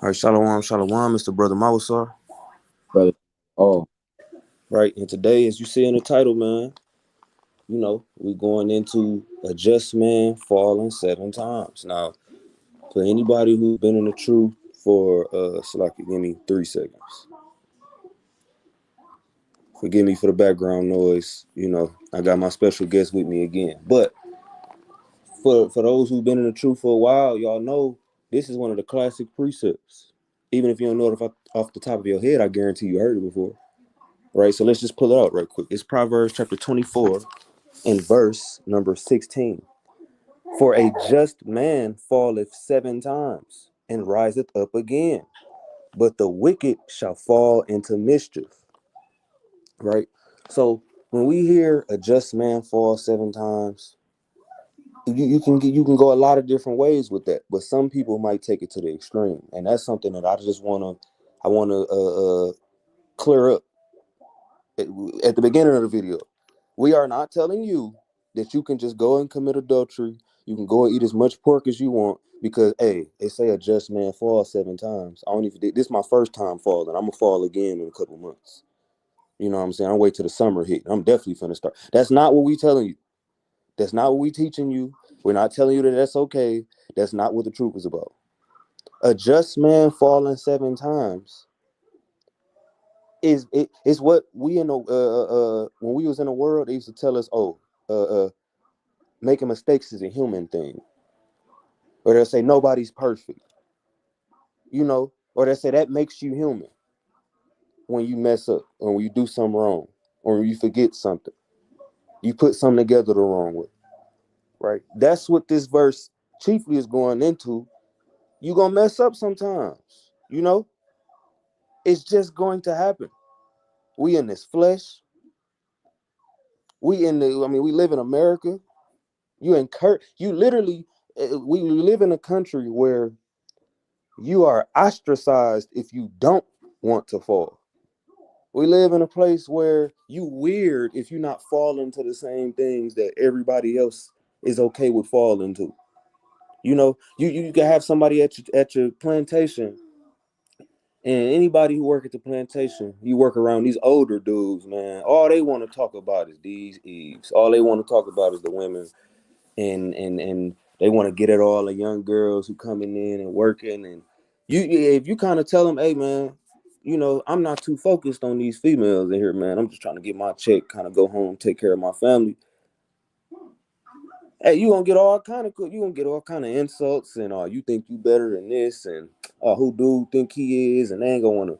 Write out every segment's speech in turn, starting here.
All right, shalom, shalom, Mr. Brother Mawasar. brother. Oh, Right, and today, as you see in the title, man, we're going into a just man falling 7 times. Now, for anybody who's been in the truth for, Salaki, give me 3 seconds. Forgive me for the background noise. I got my special guest with me again. But for those who've been in the truth for a while, y'all know this is one of the classic precepts. Even if you don't know it off the top of your head, I guarantee you heard it before. Right, so let's just pull it out right quick. It's Proverbs chapter 24 and verse number 16. For a just man falleth 7 times and riseth up again, but the wicked shall fall into mischief. Right? So when we hear a just man fall 7 times, you can go a lot of different ways with that, but some people might take it to the extreme, and that's something that I want to clear up at the beginning of the video. We are not telling you that you can just go and commit adultery. You can go and eat as much pork as you want because, hey, they say a just man falls 7 times. I don't even. This is my first time falling. I'm gonna fall again in a couple months. You know what I'm saying? I'll wait till the summer hit. I'm definitely finna start. That's not what we telling you. That's not what we teaching you. We're not telling you that that's okay. That's not what the truth is about. A just man falling 7 times is what we in the when we was in the world, they used to tell us, oh, making mistakes is a human thing. Or they'll say nobody's perfect, or they'll say that makes you human when you mess up, or when you do something wrong, or when you forget something. You put something together the wrong way, right? That's what this verse chiefly is going into. You're going to mess up sometimes, it's just going to happen. We in this flesh. We live in America. You literally, we live in a country where you are ostracized if you don't want to fall. We live in a place where you weird if you're not falling to the same things that everybody else is okay with falling to. You can have somebody at your plantation, and anybody who work at the plantation, you work around these older dudes, man. All they want to talk about is these eves. All they want to talk about is the women, and they want to get at all the young girls who coming in and working. And if you kind of tell them, hey man, I'm not too focused on these females in here, man. I'm just trying to get my check, kind of go home, take care of my family. Hey, you gonna get all kind of insults, and you think you better than this, and who dude think he is, and they ain't gonna want to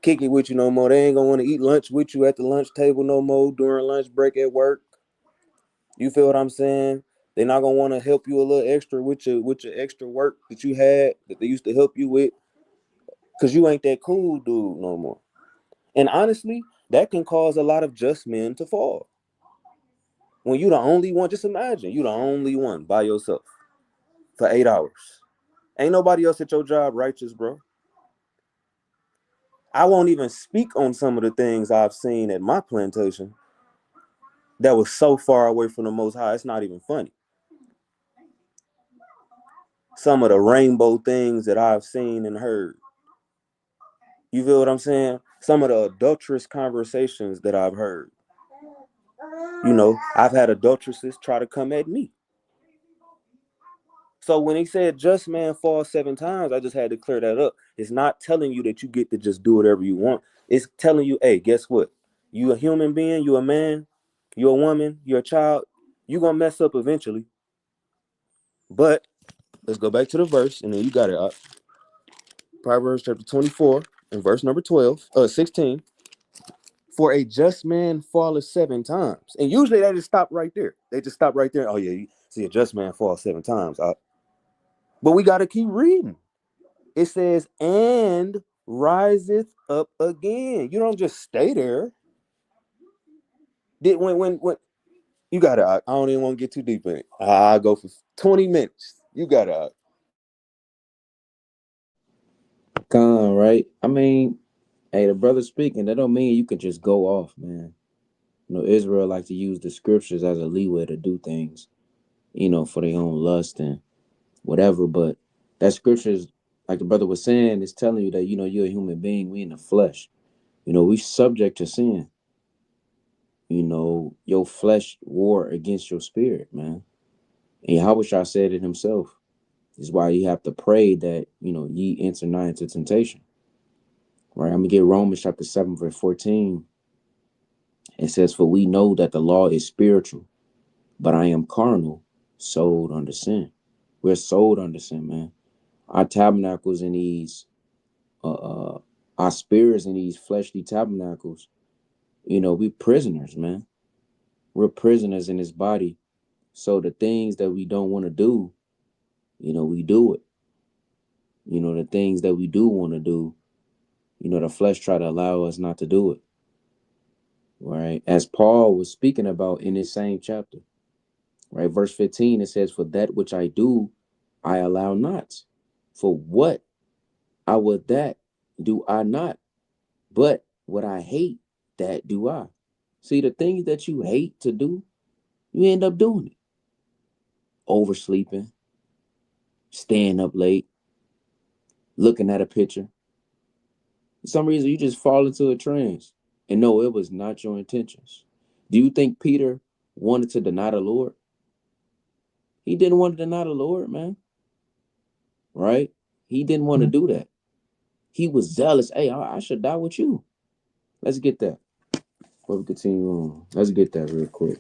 kick it with you no more. They ain't gonna want to eat lunch with you at the lunch table no more during lunch break at work. You feel what I'm saying? They're not gonna want to help you a little extra with your extra work that you had that they used to help you with, because you ain't that cool dude no more. And honestly, that can cause a lot of just men to fall. When you the only one, just imagine you the only one by yourself for 8 hours. Ain't nobody else at your job righteous, bro. I won't even speak on some of the things I've seen at my plantation that was so far away from the Most High. It's not even funny. Some of the rainbow things that I've seen and heard. You feel what I'm saying? Some of the adulterous conversations that I've heard. I've had adulteresses try to come at me. So when he said just man falls 7 times, I just had to clear that up. It's not telling you that you get to just do whatever you want. It's telling you, hey, guess what? You a human being, you a man, you a woman, you're a child. You're going to mess up eventually. But let's go back to the verse, and then you got it. Proverbs chapter 24 and verse number 16. For a just man falleth 7 times. And usually they just stop right there. They just stop right there. Oh, yeah, you see a just man fall 7 times. But we got to keep reading. It says, and riseth up again. You don't just stay there. When you got it. I don't even want to get too deep in it. I'll go for 20 minutes. You got it. gone, right? I mean, hey, the brother speaking, that don't mean you can just go off, man. Israel like to use the scriptures as a leeway to do things, for their own lust and whatever. But that scriptures like the brother was saying, it's telling you that, you're a human being. We in the flesh. We subject to sin. Your flesh war against your spirit, man. And Yahweh said it himself. This is why you have to pray that, ye enter not into temptation. Right? I'm going to get Romans chapter 7, verse 14. It says, for we know that the law is spiritual, but I am carnal, sold under sin. We're sold under sin, man. Our tabernacles in these, our spirits in these fleshly tabernacles, we prisoners, man. We're prisoners in this body. So the things that we don't want to do, we do it. The things that we do want to do, the flesh try to allow us not to do it. Right? As Paul was speaking about in this same chapter, right? Verse 15, it says, for that which I do, I allow not. For what I would that do I not, but what I hate, that do I. See, the things that you hate to do, you end up doing it. Oversleeping, staying up late, looking at a picture. For some reason, you just fall into a trance. And no, it was not your intentions. Do you think Peter wanted to deny the Lord? He didn't want to deny the Lord, man. Right? He didn't want to do that. He was zealous. Hey, I should die with you. Let's get that. Before we continue on, let's get that real quick.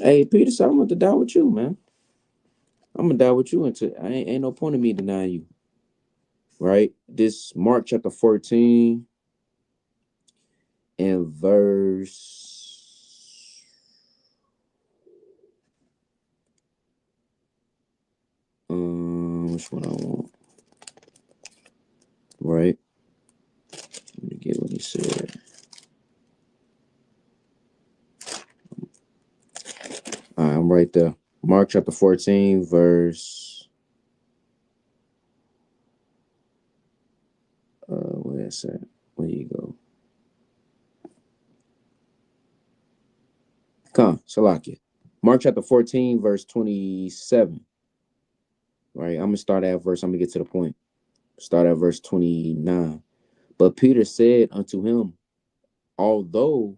Hey, Peter said, I'm going to die with you, man. I'm going to die with you until ain't no point in me denying you. Right? This Mark chapter 14 and verse which one I want? Right? Let me get what he said. All right, I'm right there. Mark chapter 14, verse where's that? Where you go? Come, Salakia. Mark chapter 14, verse 27. Right, I'm gonna start at verse. I'm gonna get to the point. Start at verse 29. But Peter said unto him, although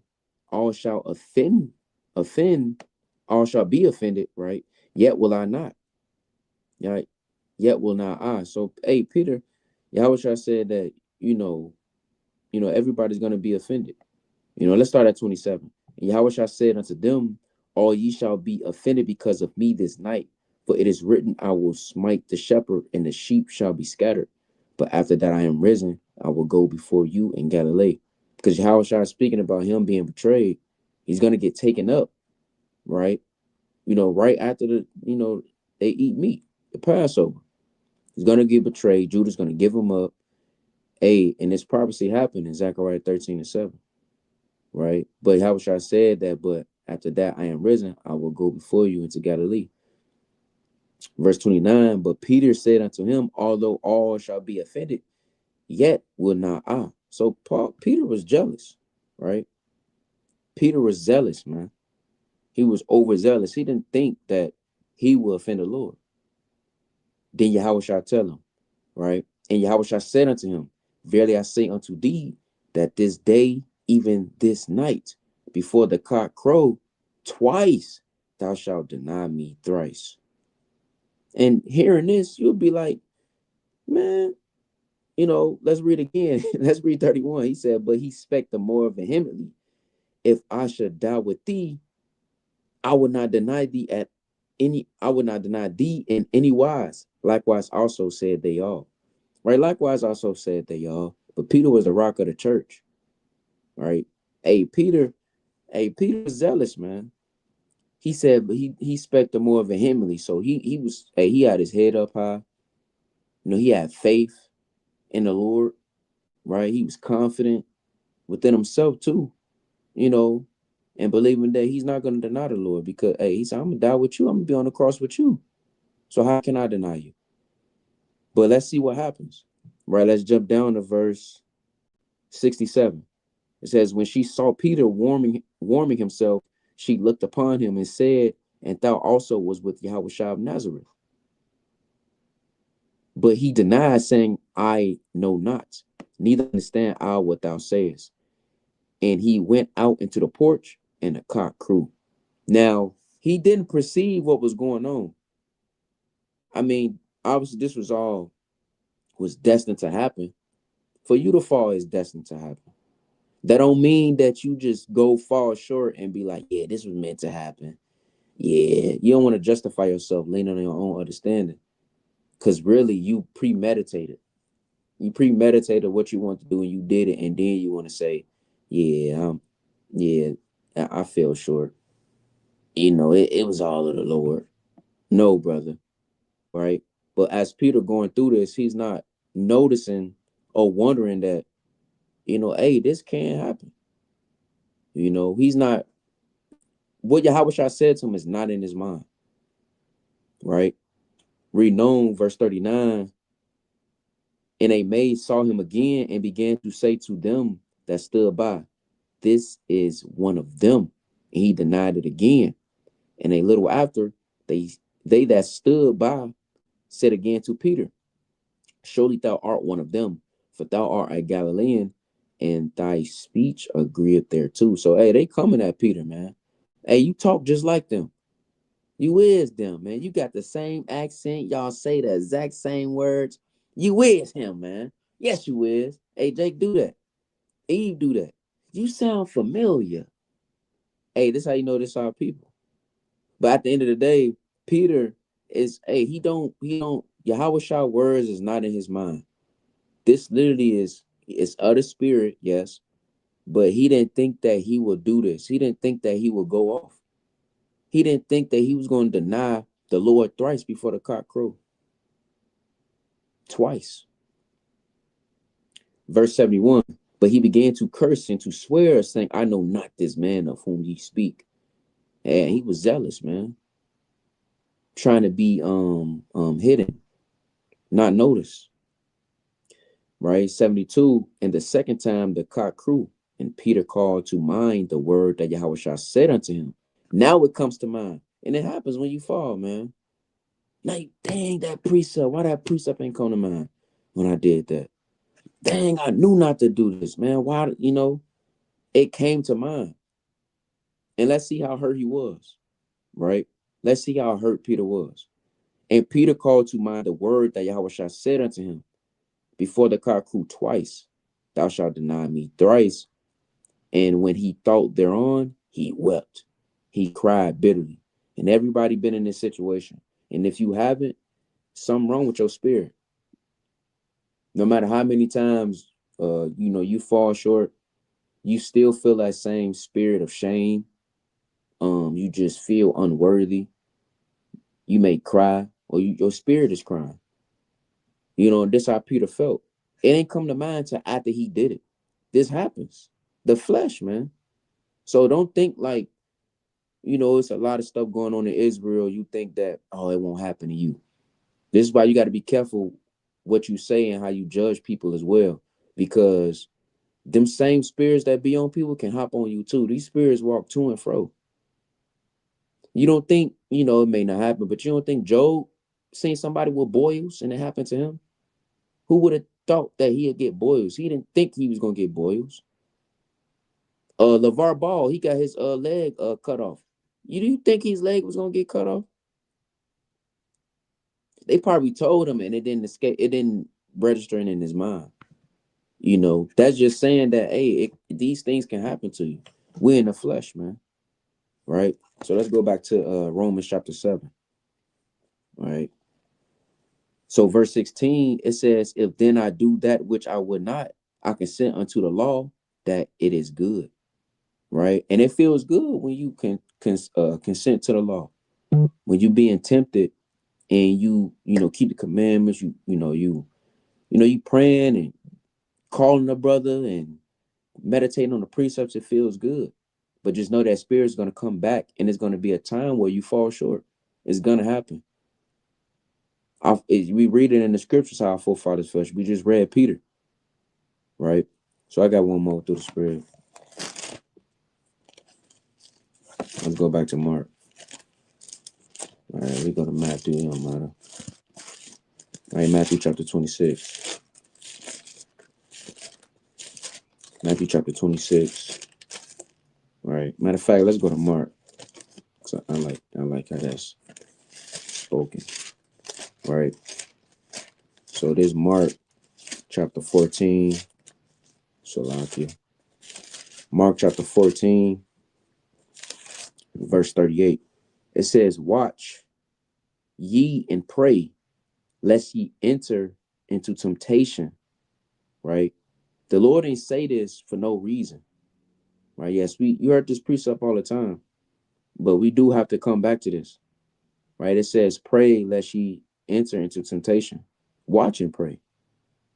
all shall offend, all shall be offended, right? Yet will I not. Right? Yet will not I. So, hey, Peter, Yahweh said that, everybody's gonna be offended. Let's start at 27. And Yahweh said unto them, all ye shall be offended because of me this night. For it is written, I will smite the shepherd, and the sheep shall be scattered. But after that I am risen, I will go before you in Galilee. Because Yahweh is speaking about him being betrayed. He's going to get taken up, right? Right after they eat meat, the Passover. He's going to get betrayed. Judah's going to give him up. And this prophecy happened in Zechariah 13:7, right? But Yahweh said that, but after that I am risen, I will go before you into Galilee. Verse 29, but Peter said unto him, although all shall be offended, yet will not I. So Peter was jealous, right? Peter was zealous, man. He was overzealous. He didn't think that he would offend the Lord. Then Yahweh shall tell him, right? And Yahweh shall said unto him, verily I say unto thee, that this day, even this night, before the cock crow, twice thou shalt deny me thrice. And hearing this, you'll be like, man, let's read again. Let's read 31. He said, but he spake the more vehemently, if I should die with thee, I would not deny thee in any wise. Likewise also said they all. Right? Likewise also said they all. But Peter was the rock of the church. Right? Peter was zealous, man. He said, but he spake the more vehemently. So he had his head up high. He had faith in the Lord, right? He was confident within himself too, and believing that he's not going to deny the Lord because, he said, I'm going to die with you. I'm going to be on the cross with you. So how can I deny you? But let's see what happens, right? Let's jump down to verse 67. It says, when she saw Peter warming himself, she looked upon him and said, and thou also was with Yahweh of Nazareth. But he denied, saying, I know not, neither understand I what thou sayest. And he went out into the porch, and the cock crew. Now, he didn't perceive what was going on. I mean, obviously, this was destined to happen. For you to fall is destined to happen. That don't mean that you just go fall short and be like, yeah, this was meant to happen. Yeah, you don't want to justify yourself leaning on your own understanding, because really you premeditated. You premeditated what you want to do and you did it, and then you want to say, yeah, yeah, I fell short. It was all of the Lord. No, brother, right? But as Peter going through this, he's not noticing or wondering that, hey, this can't happen. He's not, what Yahushua said to him is not in his mind, right? Read on verse 39. And a maid saw him again and began to say to them that stood by, this is one of them. And he denied it again. And a little after, they that stood by said again to Peter, surely thou art one of them, for thou art a Galilean, and thy speech agreeth thereto. So, hey, they coming at Peter, man. Hey, you talk just like them. You is them, man. You got the same accent. Y'all say the exact same words. You is him, man. Yes, you is. Hey, Jake, do that. Eve, do that. You sound familiar. Hey, this how you know this our people. But at the end of the day, Peter is, hey, Yahushua words is not in his mind. This literally it's of the spirit, yes. But he didn't think that he would do this. He didn't think that he would go off. He didn't think that he was going to deny the Lord thrice before the cock crow. Twice. Verse 71. But he began to curse and to swear, saying, I know not this man of whom ye speak. And he was zealous, man. Trying to be hidden, not noticed. Right? 72. And the second time the cock crew, and Peter called to mind the word that Yahushua said unto him. Now it comes to mind. And it happens when you fall, man. Like, dang, that precept. Why that precept ain't come to mind when I did that? Dang, I knew not to do this, man. Why, it came to mind. And let's see how hurt he was, right? Let's see how hurt Peter was. And Peter called to mind the word that Yahushua said unto him, before the cock crew twice, thou shalt deny me thrice. And when he thought thereon, he wept. He cried bitterly. And everybody been in this situation. And if you haven't, something wrong with your spirit. No matter how many times you fall short, you still feel that same spirit of shame. You just feel unworthy. You may cry, or your spirit is crying. This how Peter felt. It ain't come to mind till after he did it. This happens. The flesh, man. So don't think like, it's a lot of stuff going on in Israel. You think that, oh, it won't happen to you. This is why you got to be careful what you say and how you judge people as well. Because them same spirits that be on people can hop on you too. These spirits walk to and fro. You don't think, it may not happen, but you don't think Job seen somebody with boils and it happened to him? Who would have thought that he'd get boils? He didn't think he was going to get boils. LeVar Ball, he got his leg cut off. You think his leg was going to get cut off? They probably told him and it didn't escape. It didn't register in his mind. That's just saying that, hey, these things can happen to you. We're in the flesh, man. Right? So let's go back to Romans chapter 7. Right? So verse 16, it says, if then I do that which I would not, I consent unto the law that it is good. Right? And it feels good when you can consent to the law. When you being tempted and you keep the commandments, you praying and calling a brother and meditating on the precepts, it feels good. But just know that spirit's going to come back, and it's going to be a time where you fall short. It's going to happen. We read it in the scriptures how our forefathers fell. We just read Peter, right? So I got one more through the spirit. Let's go back to Mark. All right, we go to Matthew. It don't matter. All right, Matthew chapter 26. Matthew chapter 26. All right. Matter of fact, let's go to Mark. So I like how that's spoken. All right. So this Mark chapter 14. Salakia. Mark chapter 14, verse 38. It says, "Watch ye and pray, lest ye enter into temptation." Right? The Lord ain't say this for no reason. Right? Yes, you heard this precept all the time, but we do have to come back to this. Right? It says, "Pray lest ye enter into temptation." Watch and pray.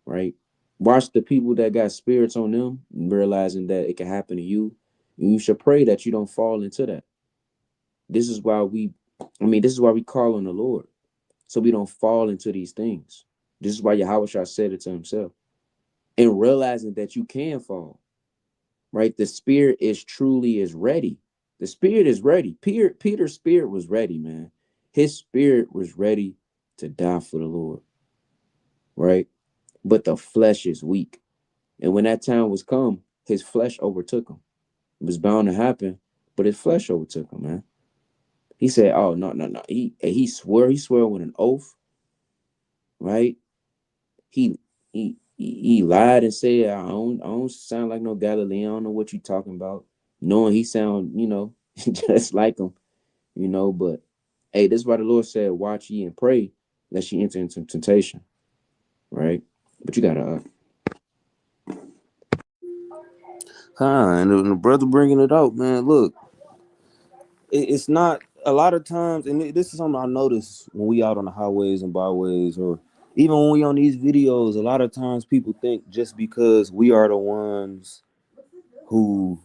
Right? Watch the people that got spirits on them, realizing that it can happen to you. And you should pray that you don't fall into that. This is why this is why we call on the Lord, so we don't fall into these things. This is why Yahweh said it to himself. And realizing that you can fall, right? The spirit is ready. The spirit is ready. Peter's spirit was ready, man. His spirit was ready to die for the Lord, right? But the flesh is weak. And when that time was come, his flesh overtook him. It was bound to happen, but his flesh overtook him, man. He said, "Oh, no, no, no." He swore with an oath, right? He lied and said, "I don't sound like no Galilean. I don't know what you talking about." Knowing he sound, just like him, But hey, this is why the Lord said, "Watch ye and pray, lest ye enter into temptation." Right? But you gotta. And the brother bringing it out, man. Look, it's not a lot of times, and this is something I notice when we out on the highways and byways, or even when we on these videos. A lot of times, people think just because we are the ones who,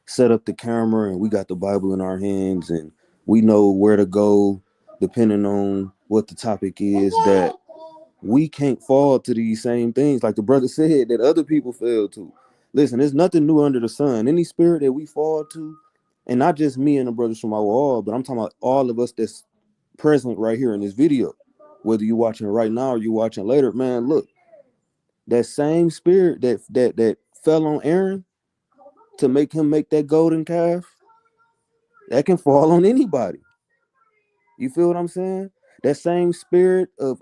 set up the camera and we got the Bible in our hands and we know where to go, depending on what the topic is, that we can't fall to these same things, like the brother said, that other people fail to. Listen, there's nothing new under the sun. Any spirit that we fall to, and not just me and the brothers from our wall, but I'm talking about all of us that's present right here in this video. Whether you're watching right now or you're watching later, man, look, that same spirit that fell on Aaron to make him make that golden calf, that can fall on anybody. You feel what I'm saying? That same spirit of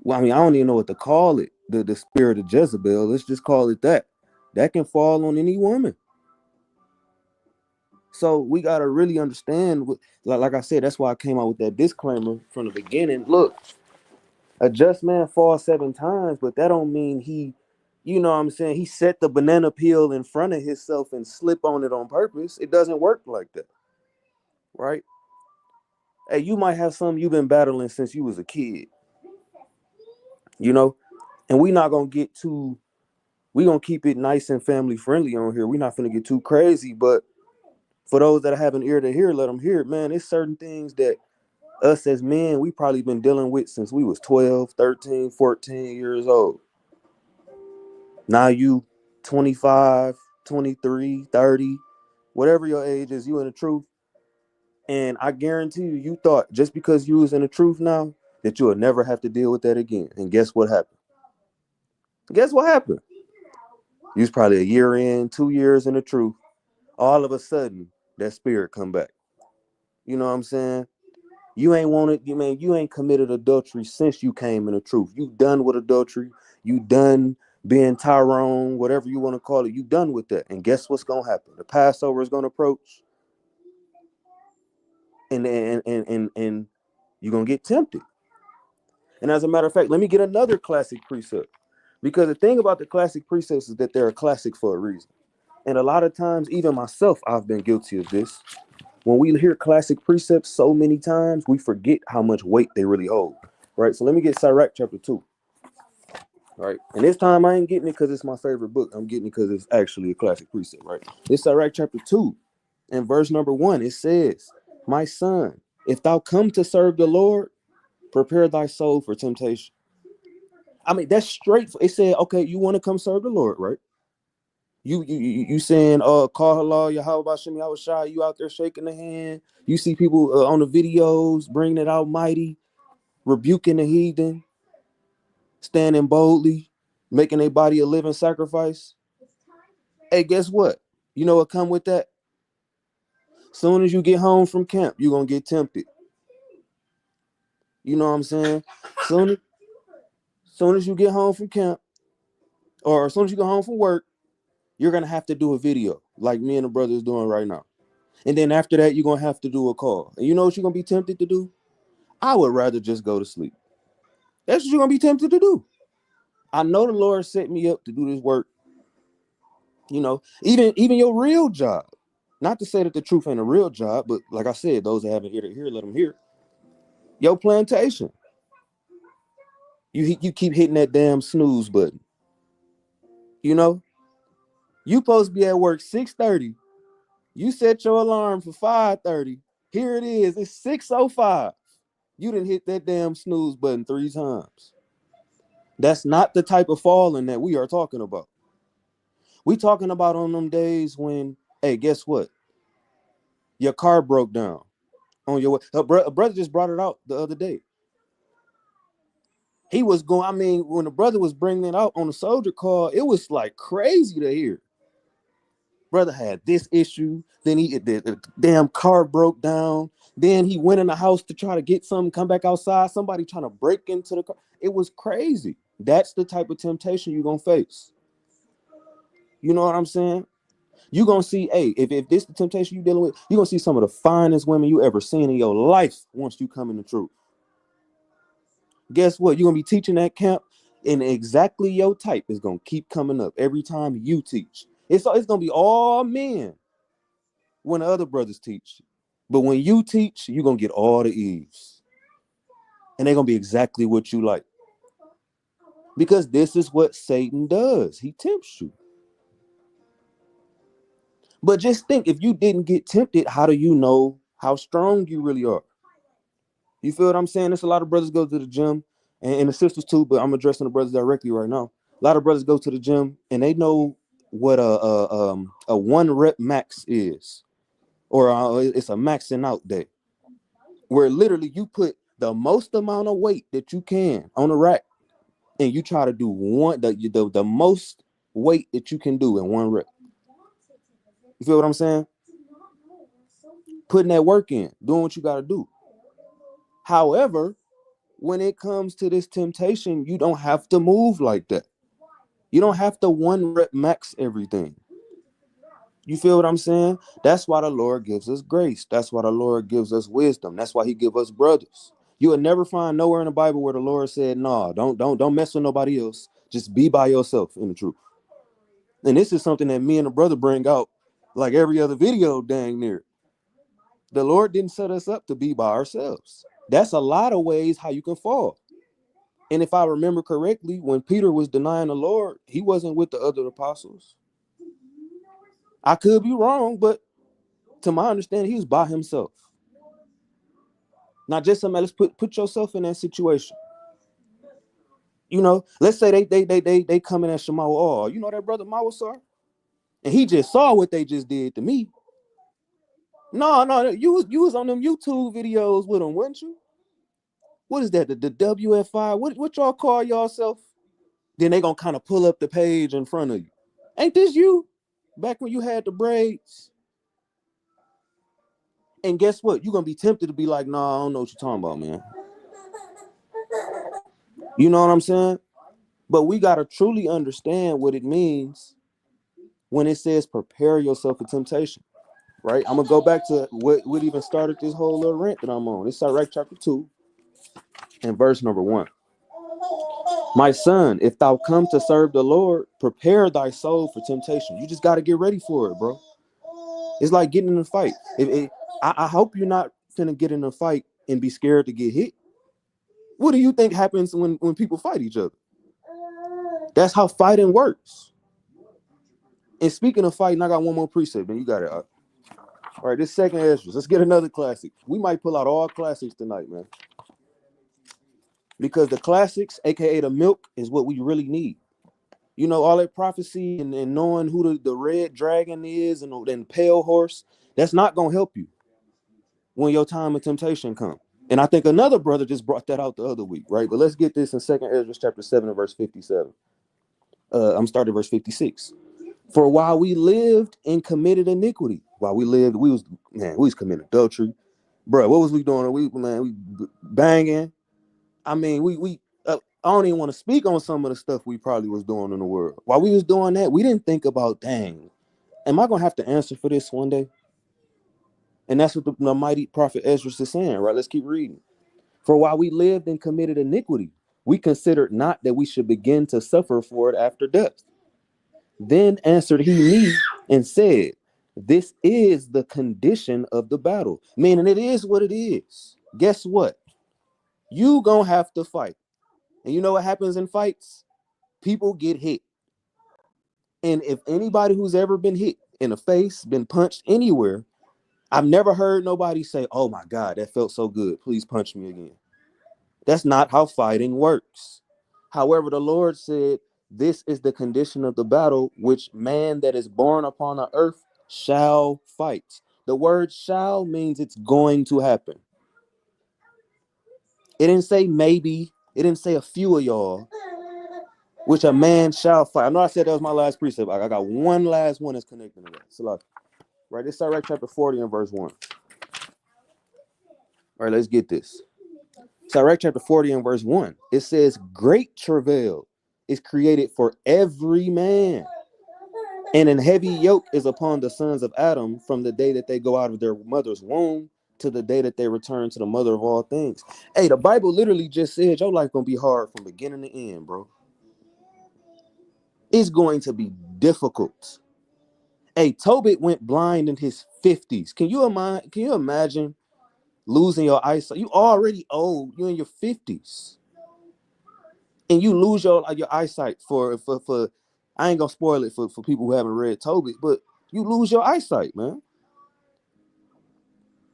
well, I mean, I don't even know what to call it. The spirit of Jezebel. Let's just call it that. That can fall on any woman. So we gotta really understand. Like I said, that's why I came out with that disclaimer from the beginning. Look, a just man falls 7 times, but that don't mean he, you know what I'm saying, he set the banana peel in front of himself and slip on it on purpose. It doesn't work like that, right? Hey, you might have something you've been battling since you was a kid, you know, and we not gonna get too. We gonna keep it nice and family friendly on here. We're not gonna get too crazy, but for those that have an ear to hear, let them hear it, man. It's certain things that us as men, we probably been dealing with since we was 12, 13, 14 years old. Now you 25, 23, 30, whatever your age is, you in the truth. And I guarantee you, you thought just because you was in the truth now that you'll never have to deal with that again. And guess what happened? Guess what happened? You was probably a year in, 2 years in the truth. All of a sudden, that spirit come back. You know what I'm saying? You ain't wanted, you ain't committed adultery since you came in the truth. You done with adultery. You done being Tyrone, whatever you want to call it. You done with that. And guess what's gonna happen? The Passover is gonna approach, and you're gonna get tempted. And as a matter of fact, let me get another classic precept. Because the thing about the classic precepts is that they're a classic for a reason. And a lot of times, even myself, I've been guilty of this. When we hear classic precepts so many times, we forget how much weight they really hold. Right? So let me get Sirach chapter 2. Right? And this time I ain't getting it because it's my favorite book. I'm getting it because it's actually a classic precept, right? It's Sirach chapter 2. And verse number 1, it says, "My son, if thou come to serve the Lord, prepare thy soul for temptation." I mean, that's straight. It said, okay, you want to come serve the Lord, right? You saying call halal Yahweh Bashem Yahweh Shai, you out there shaking the hand. You see people on the videos bringing it out mighty, rebuking the heathen, standing boldly, making their body a living sacrifice. Hey, guess what? You know what come with that? Soon as you get home from camp, you're gonna get tempted. You know what I'm saying? Soon as you get home from camp, or as soon as you go home from work, you're gonna have to do a video like me and the brother is doing right now. And then after that, you're gonna have to do a call. And you know what you're gonna be tempted to do? I would rather just go to sleep. That's what you're gonna be tempted to do. I know the Lord set me up to do this work. You know, even your real job. Not to say that the truth ain't a real job, but like I said, those that haven't ear to hear, let them hear. Your plantation. You keep hitting that damn snooze button. You know, you supposed to be at work 6:30. You set your alarm for 5:30. Here it is. It's 6:05. You didn't hit that damn snooze button 3 times. That's not the type of falling that we are talking about. We talking about on them days when, hey, guess what? Your car broke down on your way. A brother just brought it out the other day. He was going, I mean, when the brother was bringing it out on the soldier call, it was like crazy to hear. Brother had this issue, then the damn car broke down, then he went in the house to try to get something, come back outside, somebody trying to break into the car. It was crazy. That's the type of temptation you're gonna face. You know what I'm saying? You're gonna see, hey, if this is the temptation you're dealing with, you're gonna see some of the finest women you ever seen in your life once you come in the truth. Guess what? You're gonna be teaching that camp, and exactly your type is gonna keep coming up every time you teach. It's gonna be all men when the other brothers teach. But when you teach, you're gonna get all the Eves. And they're gonna be exactly what you like. Because this is what Satan does. He tempts you. But just think, if you didn't get tempted, how do you know how strong you really are? You feel what I'm saying? There's a lot of brothers go to the gym, and the sisters too, but I'm addressing the brothers directly right now. A lot of brothers go to the gym and they know what a 1 rep max is, or it's a maxing out day, where literally you put the most amount of weight that you can on a rack, and you try to do the most weight that you can do in 1 rep. You feel what I'm saying? Putting that work in, doing what you got to do. However, when it comes to this temptation, you don't have to move like that. You don't have to 1 rep max everything. You feel what I'm saying? That's why the Lord gives us grace. That's why the Lord gives us wisdom. That's why he gives us brothers. You will never find nowhere in the Bible where the Lord said, "No, don't mess with nobody else. Just be by yourself in the truth." And this is something that me and the brother bring out like every other video, dang near. The Lord didn't set us up to be by ourselves. That's a lot of ways how you can fall. And if I remember correctly, when Peter was denying the Lord, he wasn't with the other apostles. I could be wrong, but to my understanding, he was by himself. Now, just somebody, let's put yourself in that situation. You know, let's say they come in at Shemawa. Oh, you know that brother Mawasar? And he just saw what they just did to me. No, you was on them YouTube videos with them, weren't you? What is that? The WFI? What y'all call yourself? Then they gonna kind of pull up the page in front of you. Ain't this you? Back when you had the braids. And guess what? You're gonna be tempted to be like, "Nah, I don't know what you're talking about, man." You know what I'm saying? But we gotta truly understand what it means when it says prepare yourself for temptation. Right? I'm gonna go back to what even started this whole little rant that I'm on. It's Sirach chapter 2 and verse number 1. My son, if thou come to serve the Lord, prepare thy soul for temptation. You just got to get ready for it, bro. It's like getting in a fight. I hope you're not finna get in a fight and be scared to get hit. What do you think happens when people fight each other? That's how fighting works. And speaking of fighting, I got one more precept, and you got it. All right, this second Esdras. Let's get another classic. We might pull out all classics tonight, man. Because the classics, aka the milk, is what we really need. You know, all that prophecy and knowing who the red dragon is and pale horse, that's not gonna help you when your time of temptation comes. And I think another brother just brought that out the other week, right? But let's get this in 2nd Ezra chapter 7 and verse 57. I'm starting verse 56. For while we lived and committed iniquity, while we lived, we was committing adultery, bro. What was we doing? We banging. I mean, I don't even want to speak on some of the stuff we probably was doing in the world. While we was doing that, we didn't think about, dang, am I gonna have to answer for this one day? And that's what the mighty prophet Ezra is saying, right? Let's keep reading. For while we lived and committed iniquity, we considered not that we should begin to suffer for it after death. Then answered he me and said, this is the condition of the battle. Meaning it is what it is. Guess what? You gonna have to fight. And you know what happens in fights? People get hit. And if anybody who's ever been hit in the face, been punched anywhere, I've never heard nobody say, oh my God, that felt so good. Please punch me again. That's not how fighting works. However, the Lord said, this is the condition of the battle which man that is born upon the earth shall fight. The word shall means it's going to happen. It didn't say maybe. It didn't say a few of y'all, which a man shall fight. I know I said that was my last precept. I got one last one that's connected to that. So, right, this is Sirach chapter 40 and verse 1. All right, let's get this. Sirach chapter 40 and verse 1. It says, great travail is created for every man, and an heavy yoke is upon the sons of Adam from the day that they go out of their mother's womb to the day that they return to the mother of all things. Hey, the Bible literally just said your life gonna be hard from beginning to end, bro. It's going to be difficult. Hey, Tobit went blind in his 50s. Can you imagine losing your eyesight? You already old. You're in your 50s. And you lose your eyesight for I ain't gonna spoil it for people who haven't read Tobit, but you lose your eyesight, man.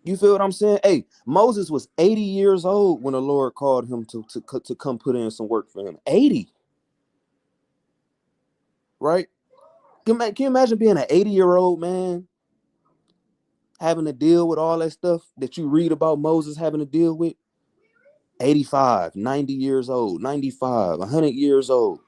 You feel what I'm saying? Hey, Moses was 80 years old when the Lord called him to come put in some work for him. 80, right? Can you imagine being an 80-year-old man having to deal with all that stuff that you read about Moses having to deal with? 85, 90 years old, 95, 100 years old,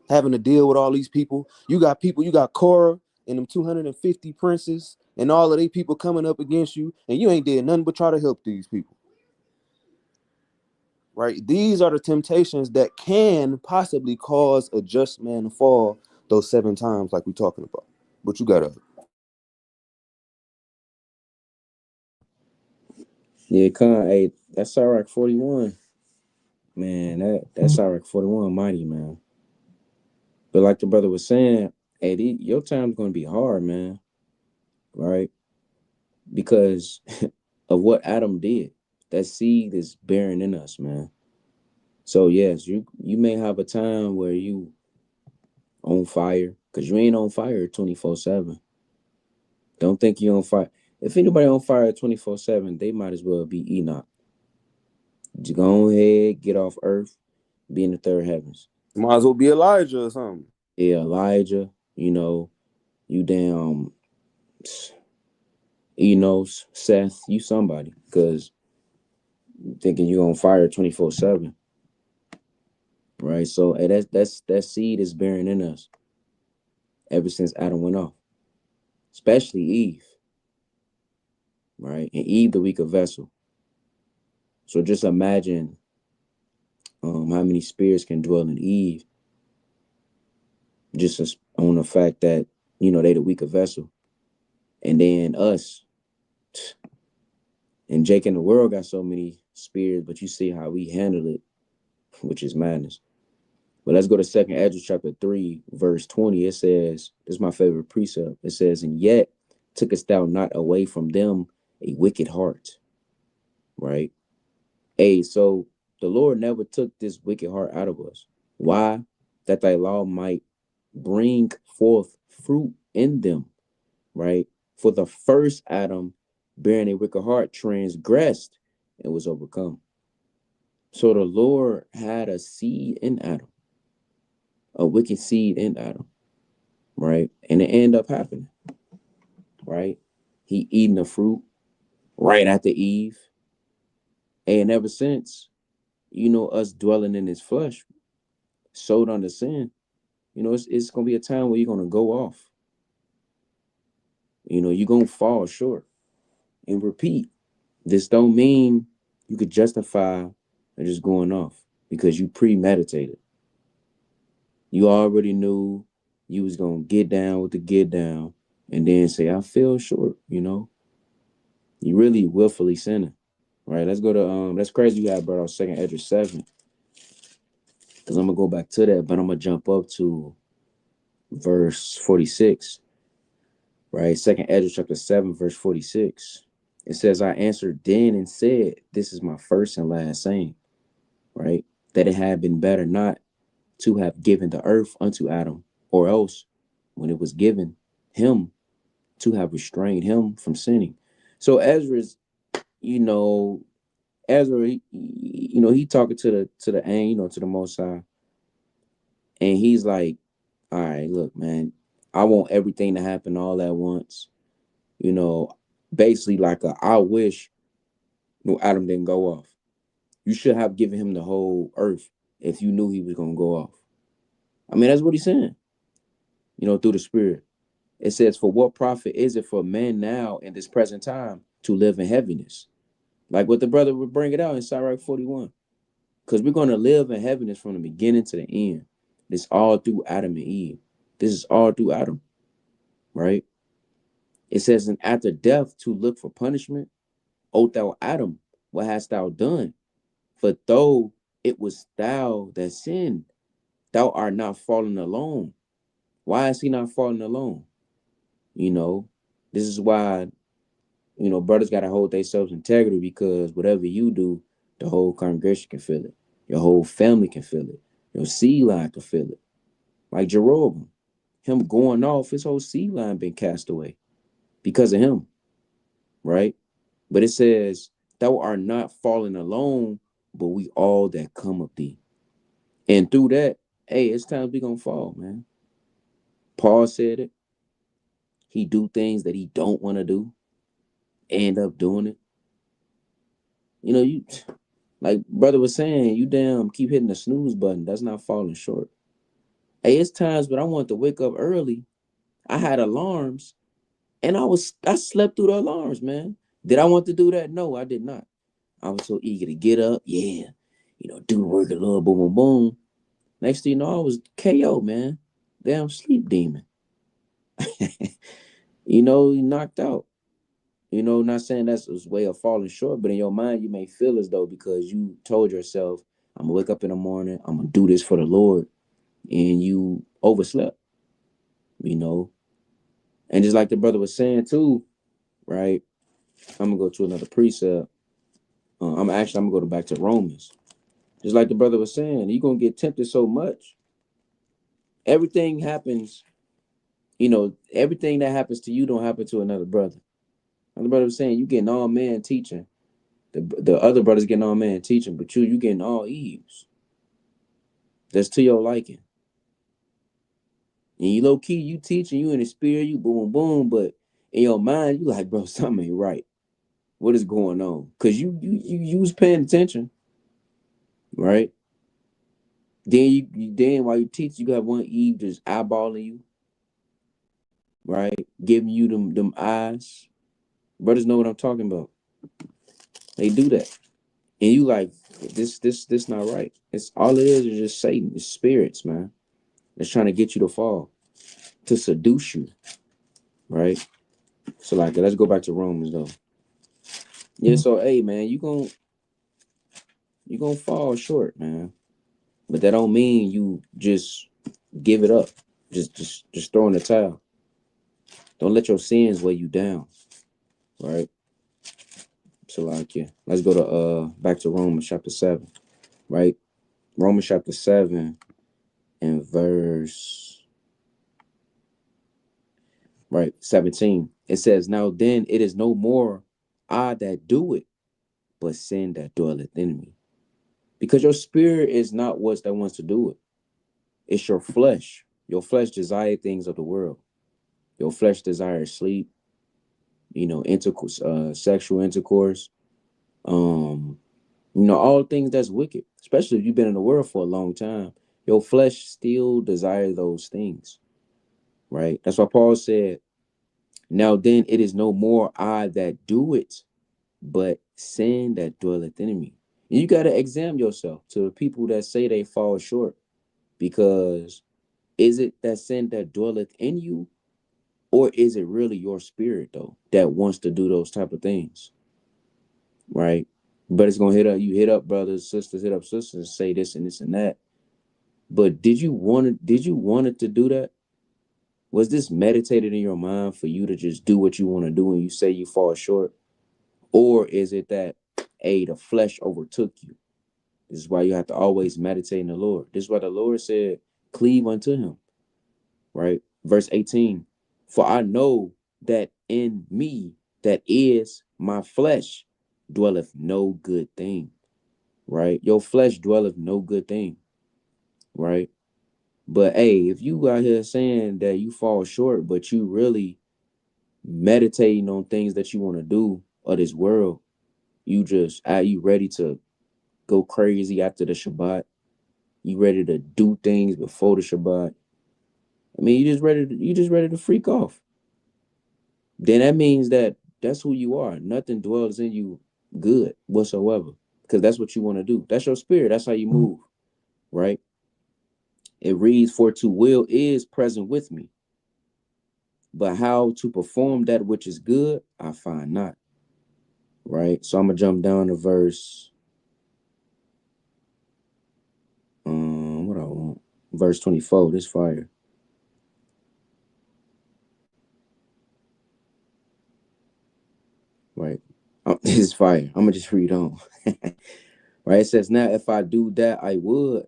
having to deal with all these people. You got Korah and them 250 princes and all of these people coming up against you, and you ain't did nothing but try to help these people. Right? These are the temptations that can possibly cause a just man to fall those 7 times like we're talking about. But you gotta. Yeah, hey, that's Sirach 41. Man, that's Sirach 41 mighty, man. But like the brother was saying, hey, your time's gonna be hard, man. Right? Because of what Adam did. That seed is bearing in us, man. So yes, you may have a time where you on fire, because you ain't on fire 24/7. Don't think you on fire. If anybody on fire 24/7, they might as well be Enoch. Just go ahead, get off earth, be in the third heavens. Might as well be Elijah or something. Yeah, Elijah, you damn Enos, Seth, you somebody, because thinking you on fire 24/7. Right. So hey, that seed is bearing in us ever since Adam went off, especially Eve. Right. And Eve, the weaker vessel. So just imagine how many spirits can dwell in Eve, just on the fact that, they the weaker vessel. And then us and Jake in the world got so many spirits, but you see how we handle it, which is madness. But let's go to 2nd Ezra chapter 3, verse 20. It says, this is my favorite precept. It says, and yet tookest thou not away from them a wicked heart. Right? Hey, so the Lord never took this wicked heart out of us. Why? That thy law might bring forth fruit in them. Right? For the first Adam, bearing a wicked heart, transgressed and was overcome. So the Lord had a seed in Adam. a wicked seed in Adam, right? And it ended up happening, right? He eating the fruit right after Eve. And ever since, us dwelling in his flesh, sold under sin, it's gonna be a time where you're gonna go off. You're gonna fall short and repeat. This don't mean you could justify just going off because you premeditated. You already knew you was gonna get down with the get down and then say, I fell short. You really willfully sinning. Right. Let's go to that's crazy you had brought out second Edris 7. Because I'm gonna go back to that, but I'm gonna jump up to verse 46. Right, second Edris chapter 7, verse 46. It says, I answered then and said, this is my first and last saying, right? That it had been better not to have given the earth unto Adam, or else when it was given him to have restrained him from sinning. So Ezra's, you know, Ezra, he talking to the aim, to the Most High, and he's like, all right, look, man, I want everything to happen all at once. You know, basically like I wish Adam didn't go off. You should have given him the whole earth if you knew he was gonna go off. I mean, that's what he's saying, through the spirit. It says, for what profit is it for men now in this present time to live in heaviness? Like what the brother would bring it out in Sirach 41. Because we're gonna live in heaviness from the beginning to the end. This all through Adam and Eve. This is all through Adam, right? It says, and after death to look for punishment. O thou Adam, what hast thou done? For though it was thou that sinned, thou art not fallen alone. Why is he not falling alone? You know, this is why, brothers got to hold themselves integrity, because whatever you do, the whole congregation can feel it. Your whole family can feel it. Your seed line can feel it. Like Jeroboam, him going off, his whole seed line been cast away because of him, right? But it says, thou art not fallen alone, but we all that come of thee. And through that, hey, it's times we gonna fall, man. Paul said it. He do things that he don't want to do, end up doing it. You like brother was saying, you damn keep hitting the snooze button. That's not falling short. Hey, it's times when I want to wake up early. I had alarms, and I slept through the alarms, man. Did I want to do that? No, I did not. I was so eager to get up, yeah, do the work a little, boom, boom, boom. Next thing you know, I was KO, man. Damn sleep demon. You knocked out. Not saying that's a way of falling short, but in your mind, you may feel as though because you told yourself, I'm gonna wake up in the morning, I'm gonna do this for the Lord, and you overslept, you know. And just like the brother was saying too, right? I'm gonna go to another precept. I'm gonna go back to Romans. Just like the brother was saying, you're gonna get tempted so much. Everything happens, everything that happens to you don't happen to another brother. And the brother was saying, you getting all man teaching. The other brothers getting all man teaching, but you getting all Eves. That's to your liking. And you low key, you teaching, you in the spirit, you boom, boom, but in your mind, you like, bro, something ain't right. What is going on? Because you was paying attention, right? Then while you teach, you got one Eve just eyeballing you, right? Giving you them eyes. Brothers know what I'm talking about. They do that. And you like, this not right. It's all it is just Satan. It's spirits, man. It's trying to get you to fall, to seduce you, right? So like, let's go back to Romans though. Yeah, so hey man, you gonna fall short, man. But that don't mean you just give it up. Just throw in the towel. Don't let your sins weigh you down, right? So like, yeah, let's go to back to Romans chapter 7, right? Romans chapter 7 and verse 17. It says, now then it is no more I that do it, but sin that dwelleth in me. Because your spirit is not what that wants to do it. It's your flesh. Your flesh desire things of the world. Your flesh desires sleep, intercourse, sexual intercourse, all things that's wicked. Especially if you've been in the world for a long time, your flesh still desires those things, right? That's why Paul said, "Now then, it is no more I that do it, but sin that dwelleth in me." And you got to examine yourself to the people that say they fall short, because is it that sin that dwelleth in you, or is it really your spirit though that wants to do those type of things, right? But it's gonna hit up. You hit up brothers, sisters, hit up sisters, say this and this and that. But did you want it? Did you want it to do that? Was this meditated in your mind for you to just do what you want to do and you say you fall short? Or is it that, hey, the flesh overtook you? This is why you have to always meditate in the Lord. This is why the Lord said, cleave unto him, right? Verse 18, for I know that in me, that is my flesh, dwelleth no good thing, right? Your flesh dwelleth no good thing, right? But hey, if you out here saying that you fall short, but you really meditating on things that you want to do of this world, are you ready to go crazy after the Shabbat? You ready to do things before the Shabbat? I mean, you just ready to freak off. Then that means that that's who you are. Nothing dwells in you good whatsoever, because that's what you want to do. That's your spirit. That's how you move, right? It reads, for to will is present with me, but how to perform that which is good, I find not. Right. So I'm gonna jump down to verse what I want. Verse 24, this fire. Right. This is fire. I'm gonna just read on. Right. It says, now if I do that I would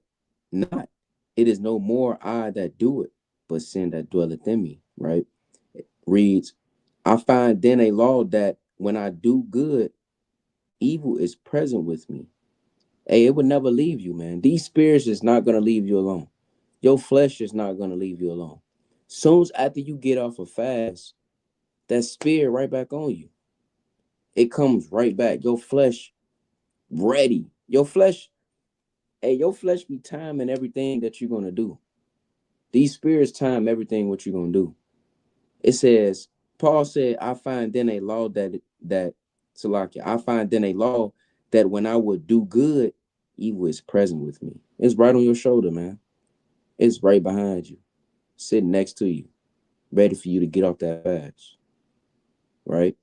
not, it is no more I that do it, but sin that dwelleth in me. Right. It reads, I find then a law that when I do good, evil is present with me. Hey, it would never leave you, man. These spirits is not gonna leave you alone. Your flesh is not gonna leave you alone. Soon as after you get off a fast, that spirit right back on you. It comes right back. Your flesh ready. Your flesh be timing everything that you're gonna do. These spirits time everything what you're gonna do. It says, Paul said, I find then a law that Salakia, I find then a law that when I would do good, evil is present with me. It's right on your shoulder, man. It's right behind you, sitting next to you, ready for you to get off that fast. Right?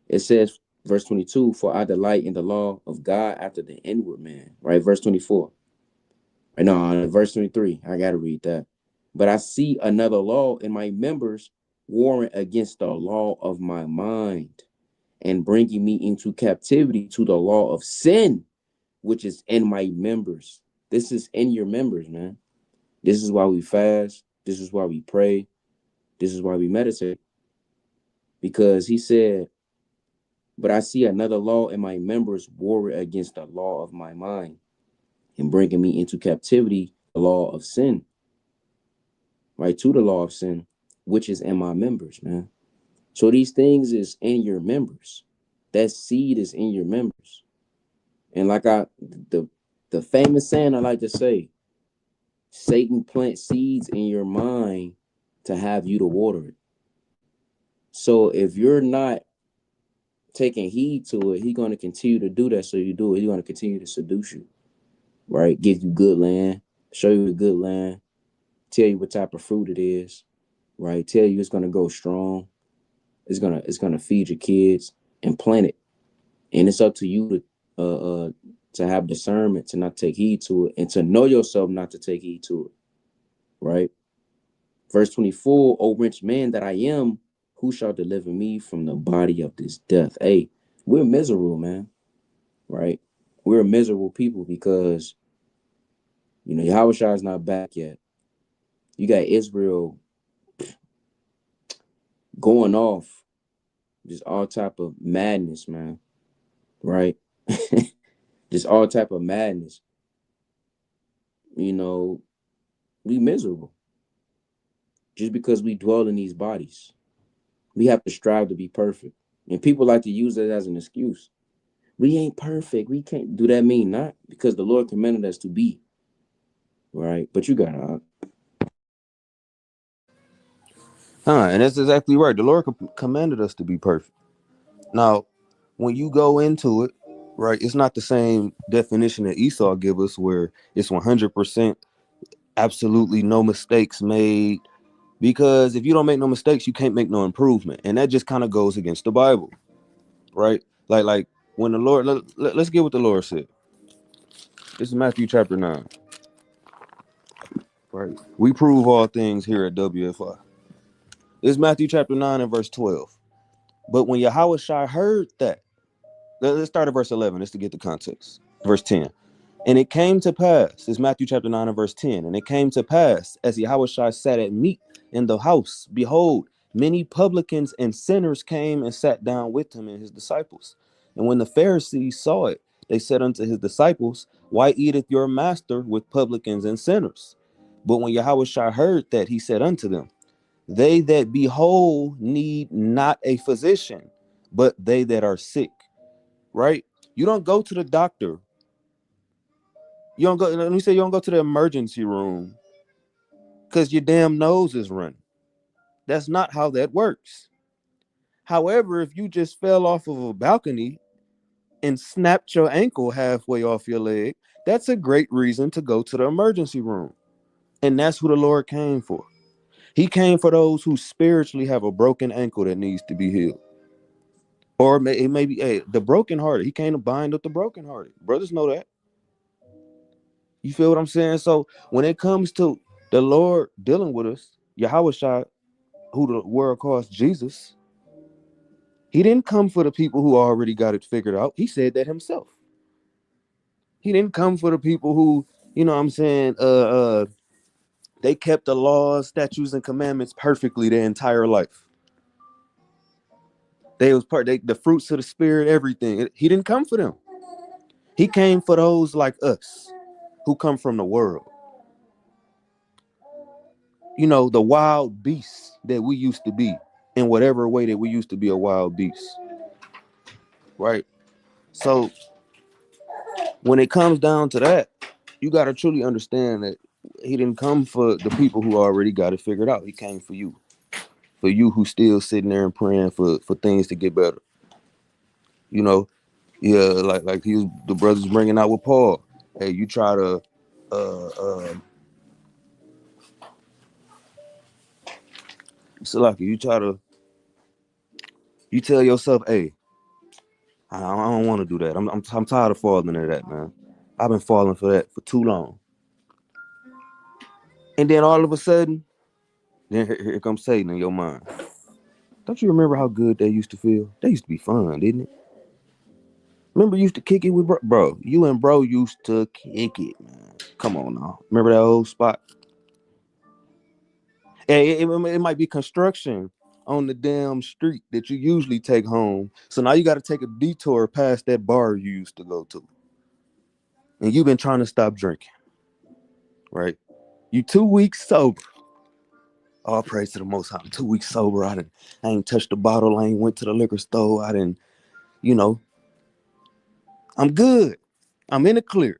It says, verse 22, for I delight in the law of God after the inward man. Right? Verse 24. Right, no, verse 23. I got to read that. But I see another law in my members, warring against the law of my mind and bringing me into captivity to the law of sin, which is in my members. This is in your members, man. This is why we fast. This is why we pray. This is why we meditate. Because he said, but I see another law in my members, warring against the law of my mind and bringing me into captivity, the law of sin, right? To the law of sin, which is in my members, man. So these things is in your members. That seed is in your members. And like the famous saying I like to say, Satan plants seeds in your mind to have you to water it. So if you're not taking heed to it, he's going to continue to do that. So you do it. He's going to continue to seduce you, right? Give you good land, show you the good land, tell you what type of fruit it is, right? Tell you it's going to go strong. It's gonna feed your kids and plant it. And it's up to you to have discernment, to not take heed to it, and to know yourself not to take heed to it, right? Verse 24, O rich man that I am, who shall deliver me from the body of this death? Hey, we're miserable, man, right? We're miserable people because, Yahushua is not back yet. You got Israel going off, just all type of madness, man, right? Just all type of madness. You know, We miserable just because we dwell in these bodies. We have to strive to be perfect. And people like to use that as an excuse. We ain't perfect. We can't. Do that mean not? Because the Lord commanded us to be. Right? But you got to. And that's exactly right. The Lord commanded us to be perfect. Now, when you go into it, right, it's not the same definition that Esau give us, where it's 100% absolutely no mistakes made. Because if you don't make no mistakes, you can't make no improvement, and that just kind of goes against the Bible, right? Like when the Lord, let's get what the Lord said. This is Matthew chapter 9, right? We prove all things here at WFI. It's Matthew chapter 9 and verse 12. But when Yahweh Shai heard that, let's start at verse 11, just to get the context. Verse 10. And it came to pass, it's Matthew chapter 9 and verse 10. And it came to pass, as Yahweh Shai sat at meat in the house, behold, many publicans and sinners came and sat down with him and his disciples. And when the Pharisees saw it, they said unto his disciples, why eateth your master with publicans and sinners? But when Yahweh Shai heard that, he said unto them, they that be whole need not a physician, but they that are sick. Right? You don't go to the doctor. You don't go. Let me say you don't go to the emergency room because your damn nose is running. That's not how that works. However, if you just fell off of a balcony and snapped your ankle halfway off your leg, that's a great reason to go to the emergency room. And that's who the Lord came for. He came for those who spiritually have a broken ankle that needs to be healed. Or it may be the brokenhearted. He came to bind up the brokenhearted. Brothers know that. You feel what I'm saying? So when it comes to the Lord dealing with us, Yahweh Shai, who the world calls Jesus, he didn't come for the people who already got it figured out. He said that himself. He didn't come for the people who, you know what I'm saying, they kept the laws, statutes, and commandments perfectly their entire life. The fruits of the spirit, everything. He didn't come for them. He came for those like us who come from the world. You know, the wild beasts that we used to be, in whatever way that we used to be a wild beast. Right? So when it comes down to that, you got to truly understand that he didn't come for the people who already got it figured out. He came for you who still sitting there and praying for things to get better. You know, yeah, like the brothers bringing out with Paul. Hey, you try to so like you tell yourself, hey, I don't want to do that. I'm tired of falling into that, man. I've been falling for that for too long. And then all of a sudden, then here comes Satan in your mind. Don't you remember how good that used to feel? That used to be fun, didn't it? Remember you used to kick it with bro. You and bro used to kick it, man. Come on now. Remember that old spot? Hey, it might be construction on the damn street that you usually take home. So now you got to take a detour past that bar you used to go to. And you've been trying to stop drinking, right? You 2 weeks sober. All praise to the Most High. I'm 2 weeks sober. I ain't touched the bottle. I ain't went to the liquor store. I didn't, you know, I'm good. I'm in the clear.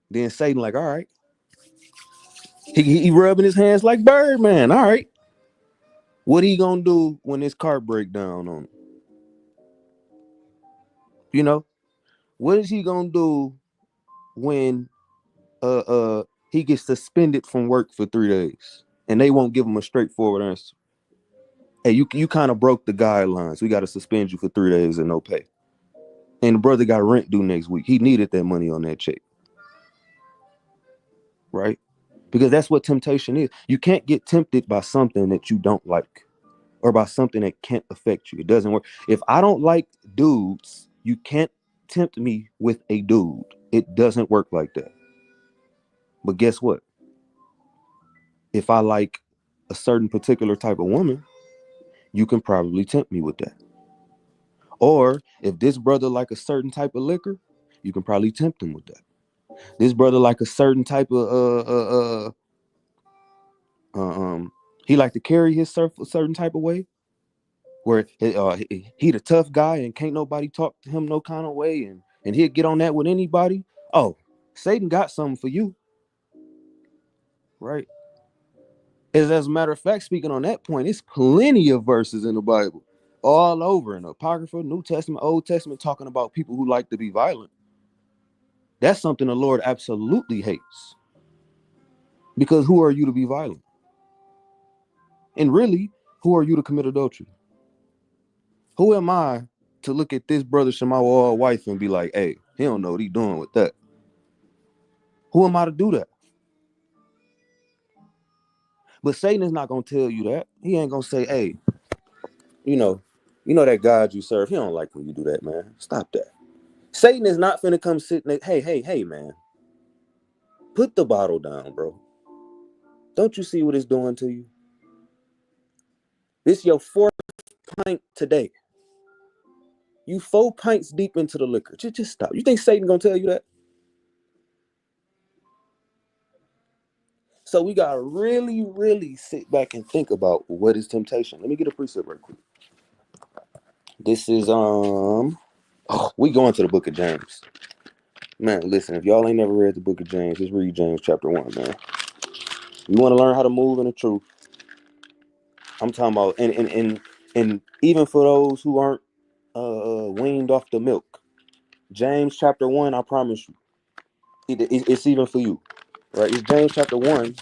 Then Satan like, all right. He rubbing his hands like Birdman. All right. What he gonna do when his car break down on him? You know, what is he gonna do when he gets suspended from work for 3 days and they won't give him a straightforward answer? Hey, you kind of broke the guidelines. We got to suspend you for 3 days and no pay. And the brother got rent due next week. He needed that money on that check, right? Because that's what temptation is. You can't get tempted by something that you don't like or by something that can't affect you. It doesn't work. If I don't like dudes, you can't tempt me with a dude. It doesn't work like that. But guess what? If I like a certain particular type of woman, you can probably tempt me with that. Or if this brother like a certain type of liquor, you can probably tempt him with that. This brother like a certain type of he like to carry his surf a certain type of way where he the tough guy and can't nobody talk to him no kind of way, and he'll get on that with anybody. Oh, Satan got something for you, right? As a matter of fact, speaking on that point, it's plenty of verses in the Bible, all over in the Apocrypha, New Testament, Old Testament, talking about people who like to be violent. That's something the Lord absolutely hates. Because who are you to be violent? And really, who are you to commit adultery? Who am I to look at this brother Shemawa wife and be like, hey, he don't know what he's doing with that? Who am I to do that? But Satan is not going to tell you that. He ain't going to say, hey, you know that God you serve, he don't like when you do that, man. Stop that. Satan is not finna come sit next. Hey, man. Put the bottle down, bro. Don't you see what it's doing to you? This your fourth pint today. You 4 pints deep into the liquor. Just stop. You think Satan gonna tell you that? So we gotta really, really sit back and think about what is temptation. Let me get a precept right quick. This is we going to the book of James. Man, listen, if y'all ain't never read the book of James, just read James chapter 1, man. You want to learn how to move in the truth. I'm talking about, and even for those who aren't weaned off the milk, James chapter 1, I promise you, it's even for you, right? It's James chapter 1.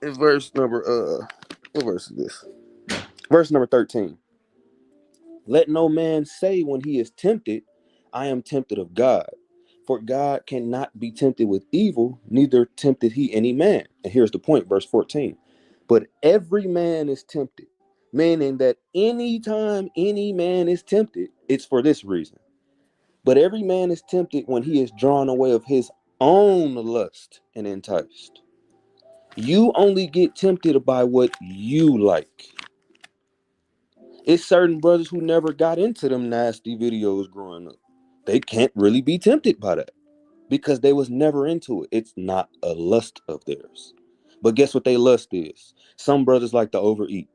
It's verse number what verse is this? Verse number 13. Let no man say when he is tempted, I am tempted of God. For God cannot be tempted with evil, neither tempted he any man. And here's the point, verse 14. But every man is tempted, meaning that anytime any man is tempted, it's for this reason. But every man is tempted when he is drawn away of his own lust and enticed. You only get tempted by what you like. It's certain brothers who never got into them nasty videos growing up. They can't really be tempted by that because they was never into it. It's not a lust of theirs. But guess what they lust is? Some brothers like to overeat.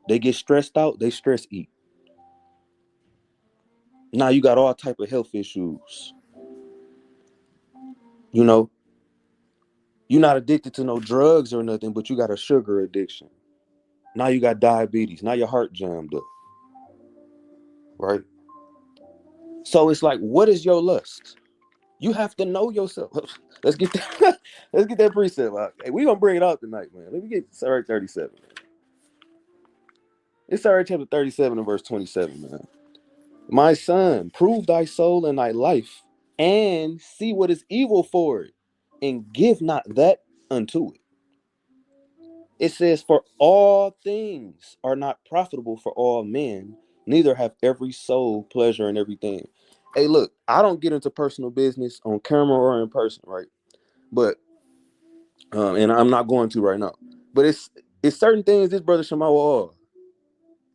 They get stressed out, they stress eat. Now you got all type of health issues. You know, you're not addicted to no drugs or nothing, but you got a sugar addiction. Now you got diabetes. Now your heart jammed up. Right? So it's like, what is your lust? You have to know yourself. Let's get that. Let's get that precept out. Hey, we gonna bring it out tonight, man. Let me get Sirach 37. It's Sirach chapter 37 and verse 27, man. My son, prove thy soul and thy life, and see what is evil for it, and give not that unto it. It says, for all things are not profitable for all men, neither have every soul pleasure in everything. Hey, look, I don't get into personal business on camera or in person, right? But and I'm not going to right now. But it's certain things this brother Shemawa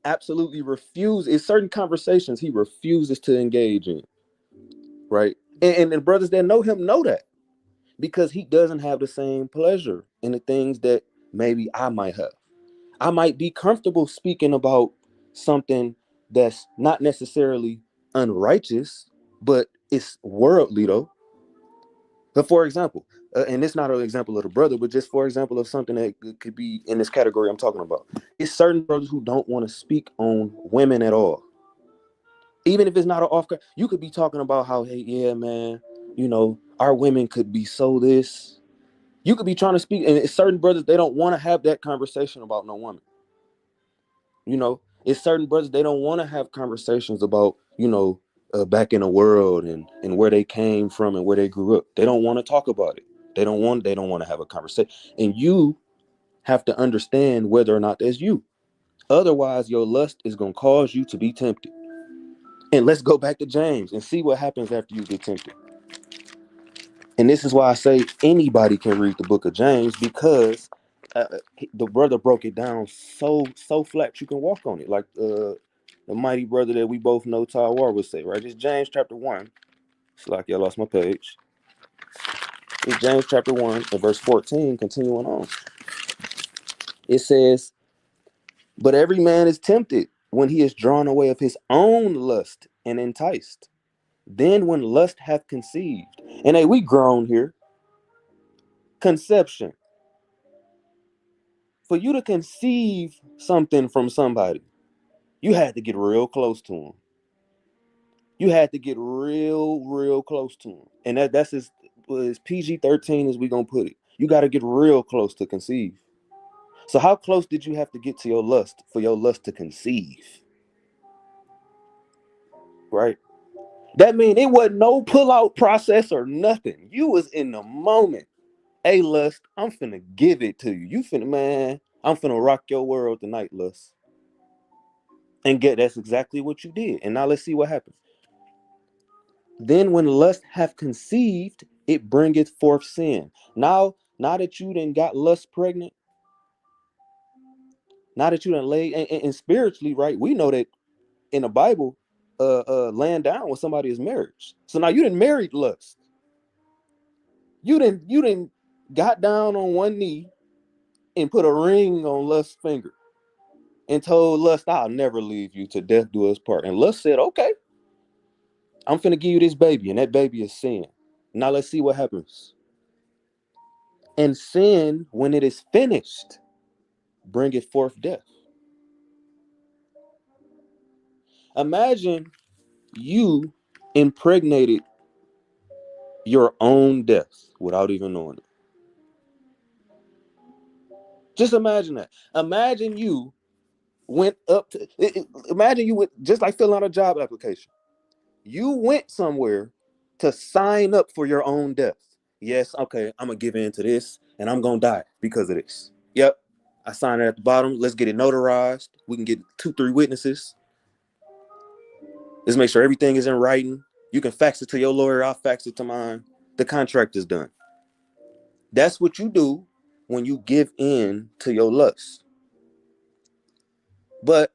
absolutely refuses. It's certain conversations he refuses to engage in, right? And the brothers that know him know that because he doesn't have the same pleasure in the things that maybe I might have. I might be comfortable speaking about something that's not necessarily unrighteous, but it's worldly though. But for example, and it's not an example of the brother, but just for example of something that could be in this category I'm talking about. It's certain brothers who don't want to speak on women at all. Even if it's not an off, you could be talking about how, hey, yeah, man, our women could be so this. You could be trying to speak, and it's certain brothers, they don't want to have that conversation about no woman. It's certain brothers, they don't want to have conversations about, back in the world and where they came from and where they grew up. They don't want to talk about it. They don't want to have a conversation. And you have to understand whether or not that's you. Otherwise, your lust is going to cause you to be tempted. And let's go back to James and see what happens after you get tempted. And this is why I say anybody can read the book of James, because the brother broke it down so flat you can walk on it, like the mighty brother that we both know, Tawar, would say, right? It's James chapter 1, It's like I lost my page. In James chapter 1 and verse 14, continuing on. It says, but every man is tempted when he is drawn away of his own lust and enticed. Then when lust hath conceived, and hey, we grown here. Conception. For you to conceive something from somebody, you had to get real close to him. You had to get real close to him. And that's as PG-13 as we gonna put it. You got to get real close to conceive. So how close did you have to get to your lust for your lust to conceive? Right? That mean it wasn't no pull-out process or nothing. You was in the moment. Hey, lust, I'm finna give it to you. You finna, man, I'm finna rock your world tonight, lust. And that's exactly what you did. And now let's see what happens. Then when lust hath conceived, it bringeth forth sin. Now that you done got lust pregnant, now that you done laid, and spiritually, right, we know that in the Bible, laying down with somebody is marriage. So now you done married lust. You done got down on one knee and put a ring on lust's finger and told lust, I'll never leave you, to death do us part. And lust said, okay, I'm finna give you this baby, and that baby is sin. Now let's see what happens. And sin, when it is finished, bringeth forth death. Imagine you impregnated your own death without even knowing it. Just imagine that. Imagine you went up to, imagine you went, just like filling out a job application. You went somewhere to sign up for your own death. Yes, okay, I'm going to give in to this, and I'm going to die because of this. Yep, I signed it at the bottom. Let's get it notarized. We can get 2-3 witnesses. Let's make sure everything is in writing. You can fax it to your lawyer. I'll fax it to mine. The contract is done. That's what you do when you give in to your lust. But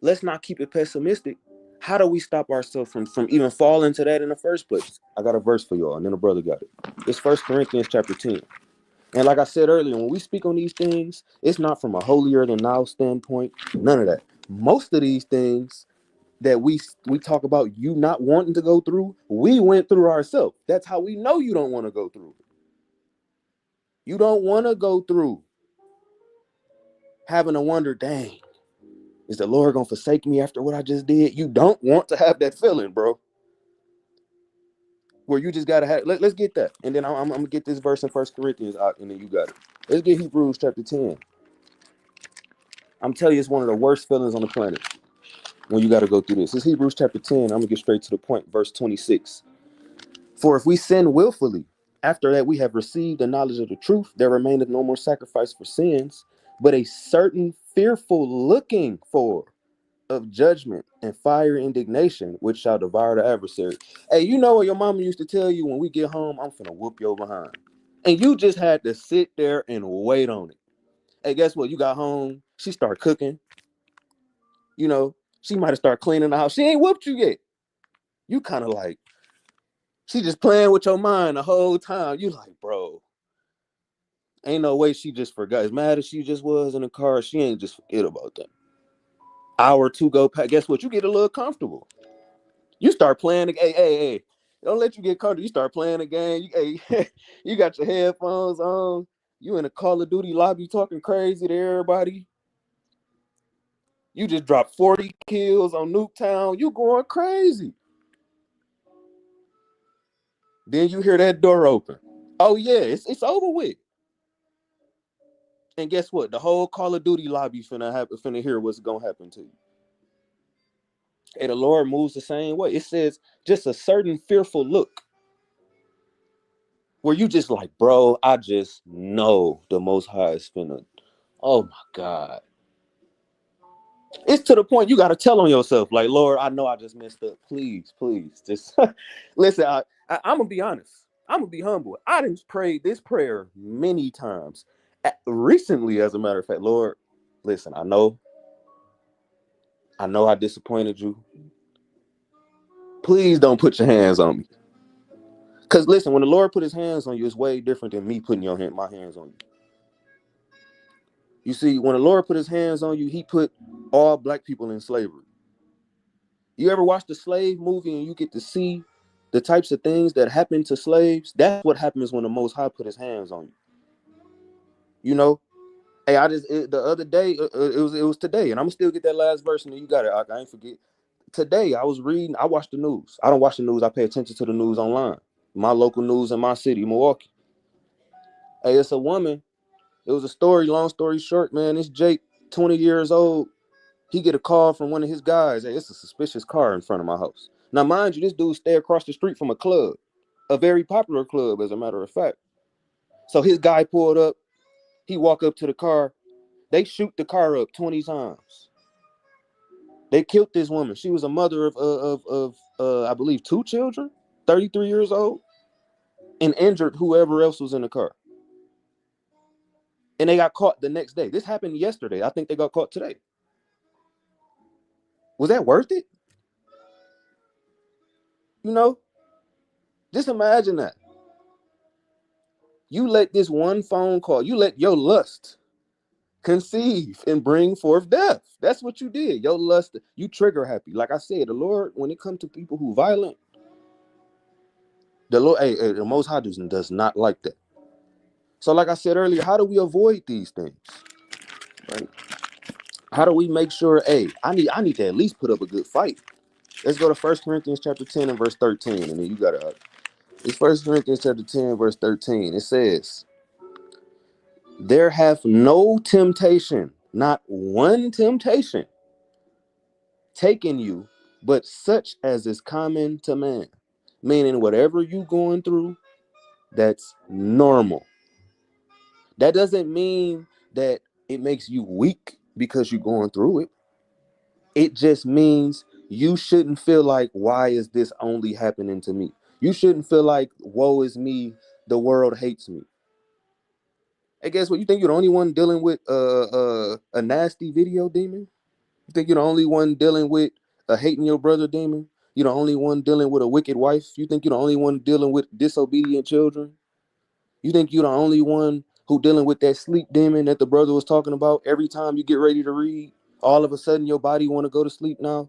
let's not keep it pessimistic. How do we stop ourselves from even falling to that in the first place? I got a verse for y'all, and then the brother got it. It's 1 Corinthians chapter 10. And like I said earlier, when we speak on these things, it's not from a holier than thou standpoint. None of that. Most of these things that we talk about you not wanting to go through, we went through ourselves. That's how we know you don't want to go through. You don't want to go through having to wonder, dang, is the Lord going to forsake me after what I just did? You don't want to have that feeling, bro. Where you just got to have, let's get that. And then I'm going to get this verse in 1 Corinthians out, and then you got it. Let's get Hebrews chapter 10. I'm telling you, it's one of the worst feelings on the planet when you got to go through this. It's Hebrews chapter 10. I'm going to get straight to the point, verse 26. For if we sin willfully, after that we have received the knowledge of the truth, there remaineth no more sacrifice for sins, but a certain fearful looking for of judgment and fire indignation, which shall devour the adversary. Hey, you know what your mama used to tell you, when we get home, I'm finna whoop your behind. And you just had to sit there and wait on it. Hey, guess what? You got home, she started cooking. You know, she might have started cleaning the house. She ain't whooped you yet. You kind of like, she just playing with your mind the whole time. You like, bro, ain't no way she just forgot. As mad as she just was in the car, she ain't just forget about that. Hour or two go past. Guess what? You get a little comfortable. You start playing. Hey. Don't let you get comfortable. You start playing the game. You got your headphones on. You in a Call of Duty lobby talking crazy to everybody. You just dropped 40 kills on Nuketown. You going crazy. Then you hear that door open. Oh yeah, it's over with. And guess what? The whole Call of Duty lobby finna hear what's gonna happen to you. And the Lord moves the same way. It says just a certain fearful look where you just like, bro, I just know the Most High is finna. Oh my God. It's to the point you got to tell on yourself, like, Lord, I know I just messed up. Please, just listen. I'm gonna be honest. I'm gonna be humble. I didn't pray this prayer many times. Recently, as a matter of fact, Lord, listen. I know I disappointed you. Please don't put your hands on me. Because listen, when the Lord put his hands on you, it's way different than me putting my hands on you. You see, when the Lord put his hands on you, he put all black people in slavery. You ever watch the slave movie and you get to see the types of things that happen to slaves? That's what happens when the Most High put his hands on you. You know, hey, the other day, it was today, and I'm gonna still get that last verse, and then you got it. I ain't forget. Today, I was reading. I watched the news. I don't watch the news. I pay attention to the news online. My local news in my city, Milwaukee. Hey, it's a woman. It was a story. Long story short, man. This Jake, 20 years old. He get a call from one of his guys. Hey, it's a suspicious car in front of my house. Now, mind you, this dude stay across the street from a club, a very popular club, as a matter of fact. So his guy pulled up. He walk up to the car. They shoot the car up 20 times. They killed this woman. She was a mother of I believe 2 children, 33 years old, and injured whoever else was in the car. And they got caught the next day. This happened yesterday. I think they got caught today. Was that worth it? You know, just imagine that. You let this one phone call, you let your lust conceive and bring forth death. That's what you did. Your lust, you trigger happy. Like I said, the Lord, when it comes to people who violent, the Lord, the Most High does not like that. So, like I said earlier, how do we avoid these things? Right? How do we make sure? Hey, I need to at least put up a good fight. Let's go to 1 Corinthians chapter 10 and verse 13, and then you gotta. It's 1 Corinthians chapter 10 verse 13. It says, "There hath no temptation, not one temptation, taken you, but such as is common to man." Meaning, whatever you going through, that's normal. That doesn't mean that it makes you weak because you're going through it. It just means you shouldn't feel like, why is this only happening to me? You shouldn't feel like, woe is me, the world hates me. Hey, guess what? You think you're the only one dealing with a nasty video demon? You think you're the only one dealing with a hating your brother demon? You're the only one dealing with a wicked wife? You think you're the only one dealing with disobedient children? You think you're the only one who dealing with that sleep demon that the brother was talking about? Every time you get ready to read, all of a sudden your body want to go to sleep now.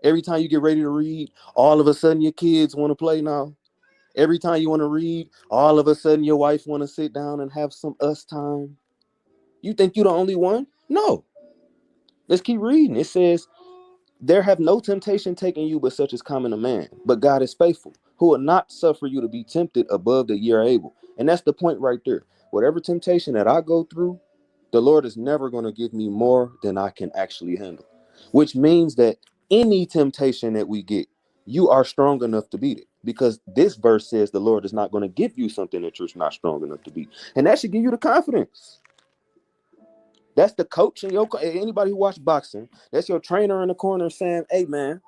Every time you get ready to read, all of a sudden your kids want to play now. Every time you want to read, all of a sudden your wife want to sit down and have some us time. You think you're the only one? No. Let's keep reading. It says, "There have no temptation taken you but such as common to man. But God is faithful, who will not suffer you to be tempted above that ye are able." And that's the point right there. Whatever temptation that I go through, the Lord is never going to give me more than I can actually handle. Which means that any temptation that we get, you are strong enough to beat it. Because this verse says the Lord is not going to give you something that you're not strong enough to beat. And that should give you the confidence. That's the coach and anybody who watch boxing. That's your trainer in the corner saying, "Hey man,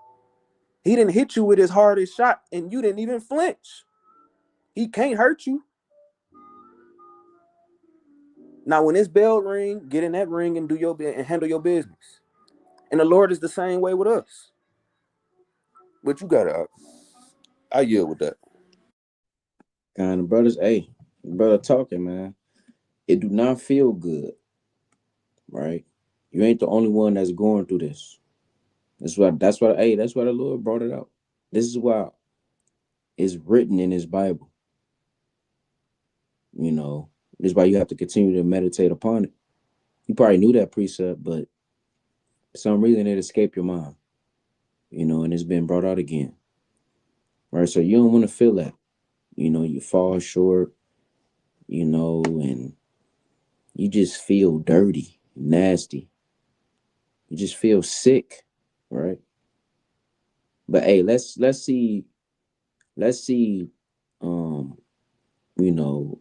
he didn't hit you with his hardest shot, and you didn't even flinch. He can't hurt you." Now, when this bell ring, get in that ring and handle your business. And the Lord is the same way with us. But you gotta, I yield with that. Kind of brothers, hey, brother talking, man. It do not feel good, right? You ain't the only one that's going through this. That's why the Lord brought it out. This is why it's written in his Bible. You know, this is why you have to continue to meditate upon it. You probably knew that precept, but for some reason it escaped your mind, and it's been brought out again. Right. So you don't want to feel that. You fall short, and you just feel dirty, nasty. You just feel sick, right? But hey, let's see, um, you know,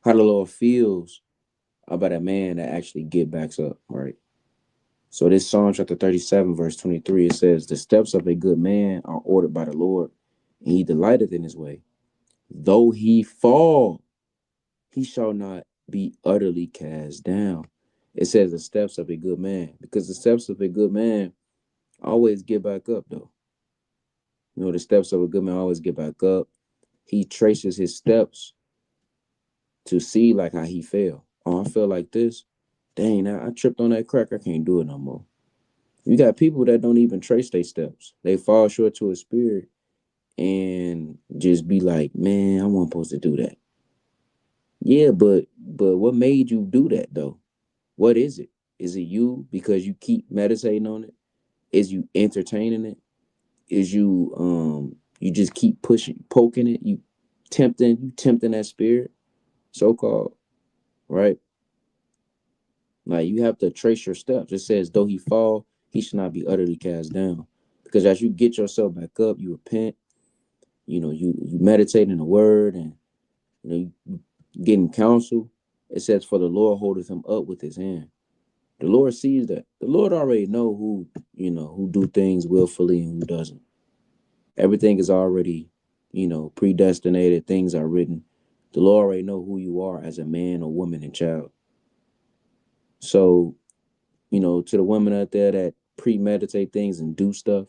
how the Lord feels about a man that actually get backs up, right? So this Psalm chapter 37, verse 23, it says, "The steps of a good man are ordered by the Lord, and he delighteth in his way. Though he fall, he shall not be utterly cast down." It says the steps of a good man, because the steps of a good man always get back up, though. The steps of a good man always get back up. he traces his steps to see like how he fell. Oh, I feel like this. Dang, I tripped on that crack. I can't do it no more. You got people that don't even trace their steps. They fall short to a spirit and just be like, man, I wasn't supposed to do that. Yeah, but what made you do that though? What is it? Is it you because you keep meditating on it? Is you entertaining it? Is you just keep pushing, poking it, you tempting that spirit, so called, right? Like you have to trace your steps. It says, though he fall, he should not be utterly cast down. Because as you get yourself back up, you repent, you meditate in the word and you getting counsel. It says, for the Lord holdeth him up with his hand. The Lord sees that. The Lord already know who do things willfully and who doesn't. Everything is already, predestinated. Things are written. The Lord already know who you are as a man or woman and child. So, to the women out there that premeditate things and do stuff,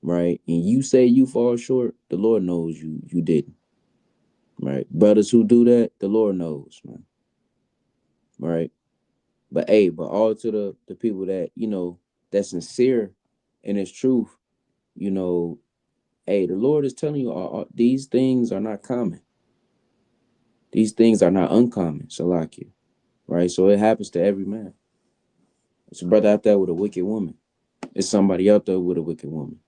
right? And you say you fall short, the Lord knows you didn't. Right? Brothers who do that, the Lord knows, man. Right? But hey, but all to the people that, that's sincere in its truth, you know, hey, the Lord is telling you these things are not common. These things are not uncommon, Salakia. Right? So it happens to every man. It's a brother out there with a wicked woman. It's somebody out there with a wicked woman.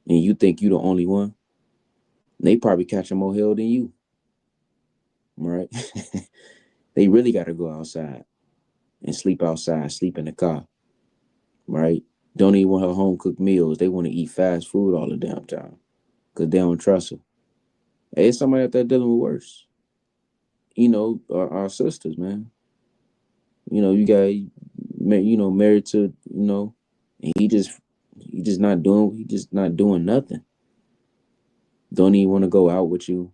And you think you the only one. They probably catching more hell than you. Right? They really got to go outside and sleep outside, sleep in the car. Right? Don't even want her home cooked meals. They want to eat fast food all the damn time because they don't trust her. Hey, it's somebody out there dealing with worse. Our sisters, man. You got, married to, and he just not doing nothing. Don't even want to go out with you.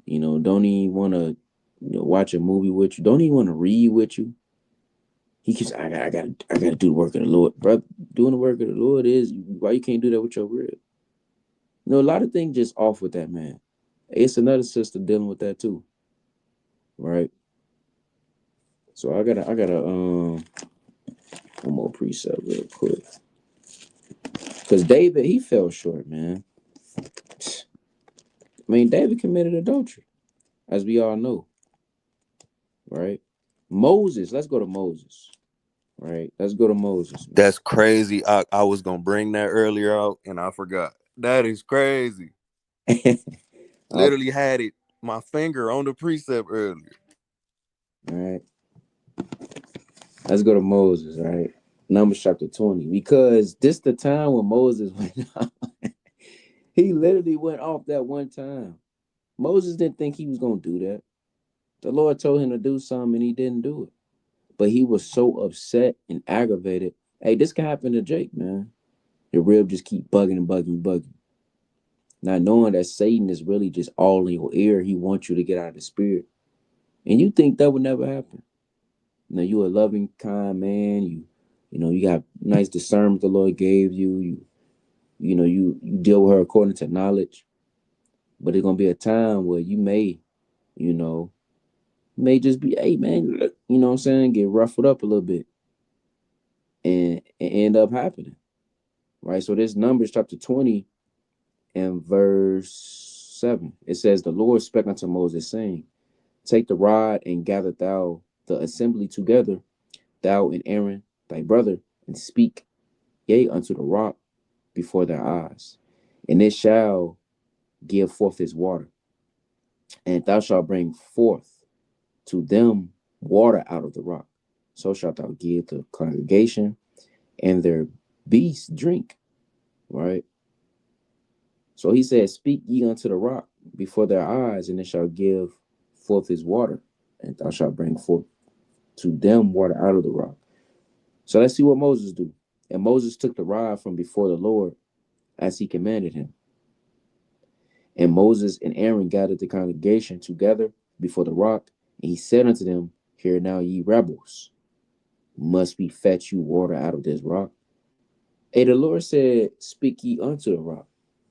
Don't even want to, watch a movie with you. Don't even want to read with you. He keeps, I gotta do the work of the Lord, bro. Doing the work of the Lord is why you can't do that with your rib. A lot of things just off with that man. It's another sister dealing with that too, right? So I gotta one more precept real quick, because David he fell short, man. I mean, David committed adultery, as we all know, right? Moses, let's go to Moses, right? Let's go to Moses, man. That's crazy. I was gonna bring that earlier out and I forgot. That is crazy. All Literally had it my finger on the precept earlier. right, let's go to Moses, right? Numbers chapter 20, because this the time when Moses went off. He literally went off that one time. Moses didn't think he was gonna do that. The Lord told him to do something and he didn't do it. But he was so upset and aggravated. Hey, this can happen to Jake, man. Your rib just keep bugging and bugging and bugging. Not knowing that Satan is really just all in your ear. He wants you to get out of the spirit. And you think that would never happen. You a loving, kind man. You got nice discernment the Lord gave you. You deal with her according to knowledge. But there's gonna be a time where you know, may just be, hey man, you know what I'm saying, get ruffled up a little bit and end up happening. Right. So this Numbers chapter 20 and verse 7. It says, the Lord spake unto Moses, saying, take the rod and gather thou the assembly together, thou and Aaron thy brother, and speak, yea, unto the rock before their eyes, and it shall give forth its water, and thou shalt bring forth to them water out of the rock. So shalt thou give the congregation and their beasts drink. Right? So he said, speak ye unto the rock before their eyes, and it shall give forth his water, and thou shalt bring forth to them water out of the rock. So let's see what Moses do. And Moses took the rod from before the Lord as he commanded him. And Moses and Aaron gathered the congregation together before the rock, and he said unto them, hear now, ye rebels, must we fetch you water out of this rock? Hey, the Lord said, speak ye unto the rock.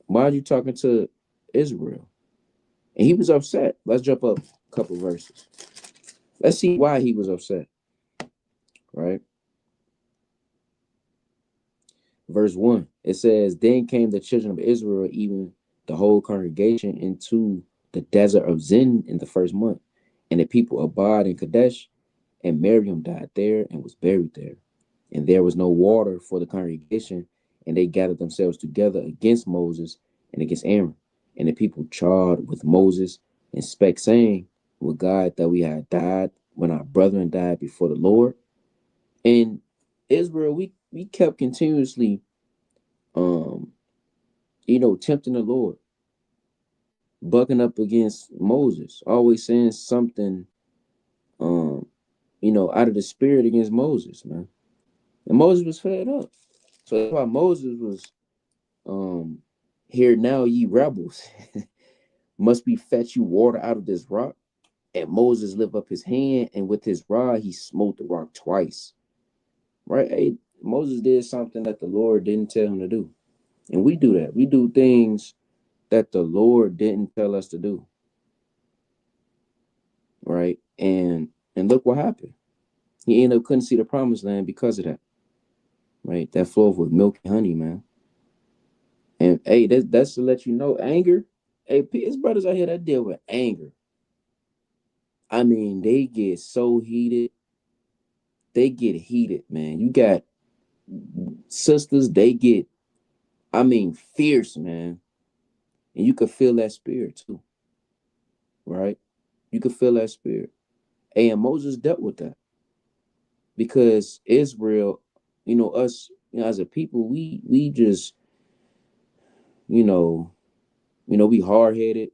Why are you talking to Israel? And he was upset. Let's jump up a couple verses. Let's see why he was upset. Right? Verse 1. It says, Then came the children of Israel, even the whole congregation, into the desert of Zin in the first month. And the people abode in Kadesh, and Miriam died there and was buried there. And there was no water for the congregation, and they gathered themselves together against Moses and against Aaron. And the people charged with Moses and spake, saying, With God that we had died when our brethren died before the Lord. And Israel, we kept continuously tempting the Lord, bucking up against Moses, always saying something out of the spirit against Moses, man. And Moses was fed up. So that's why Moses was here now, ye rebels. Must we fetch you water out of this rock? And Moses lifted up his hand, and with his rod he smote the rock twice. Right? Hey, Moses did something that the Lord didn't tell him to do. And we do that. We do things that the Lord didn't tell us to do. Right? And look what happened. He ended up couldn't see the promised land because of that. Right? That flowed with milk and honey, man. And hey, that's to let you know, anger. Hey, his brothers out here that deal with anger. I mean, they get so heated. They get heated, man. You got sisters, they get, fierce, man. And you could feel that spirit too. Right? You could feel that spirit. And Moses dealt with that. Because Israel, us, as a people, we just, we hard headed.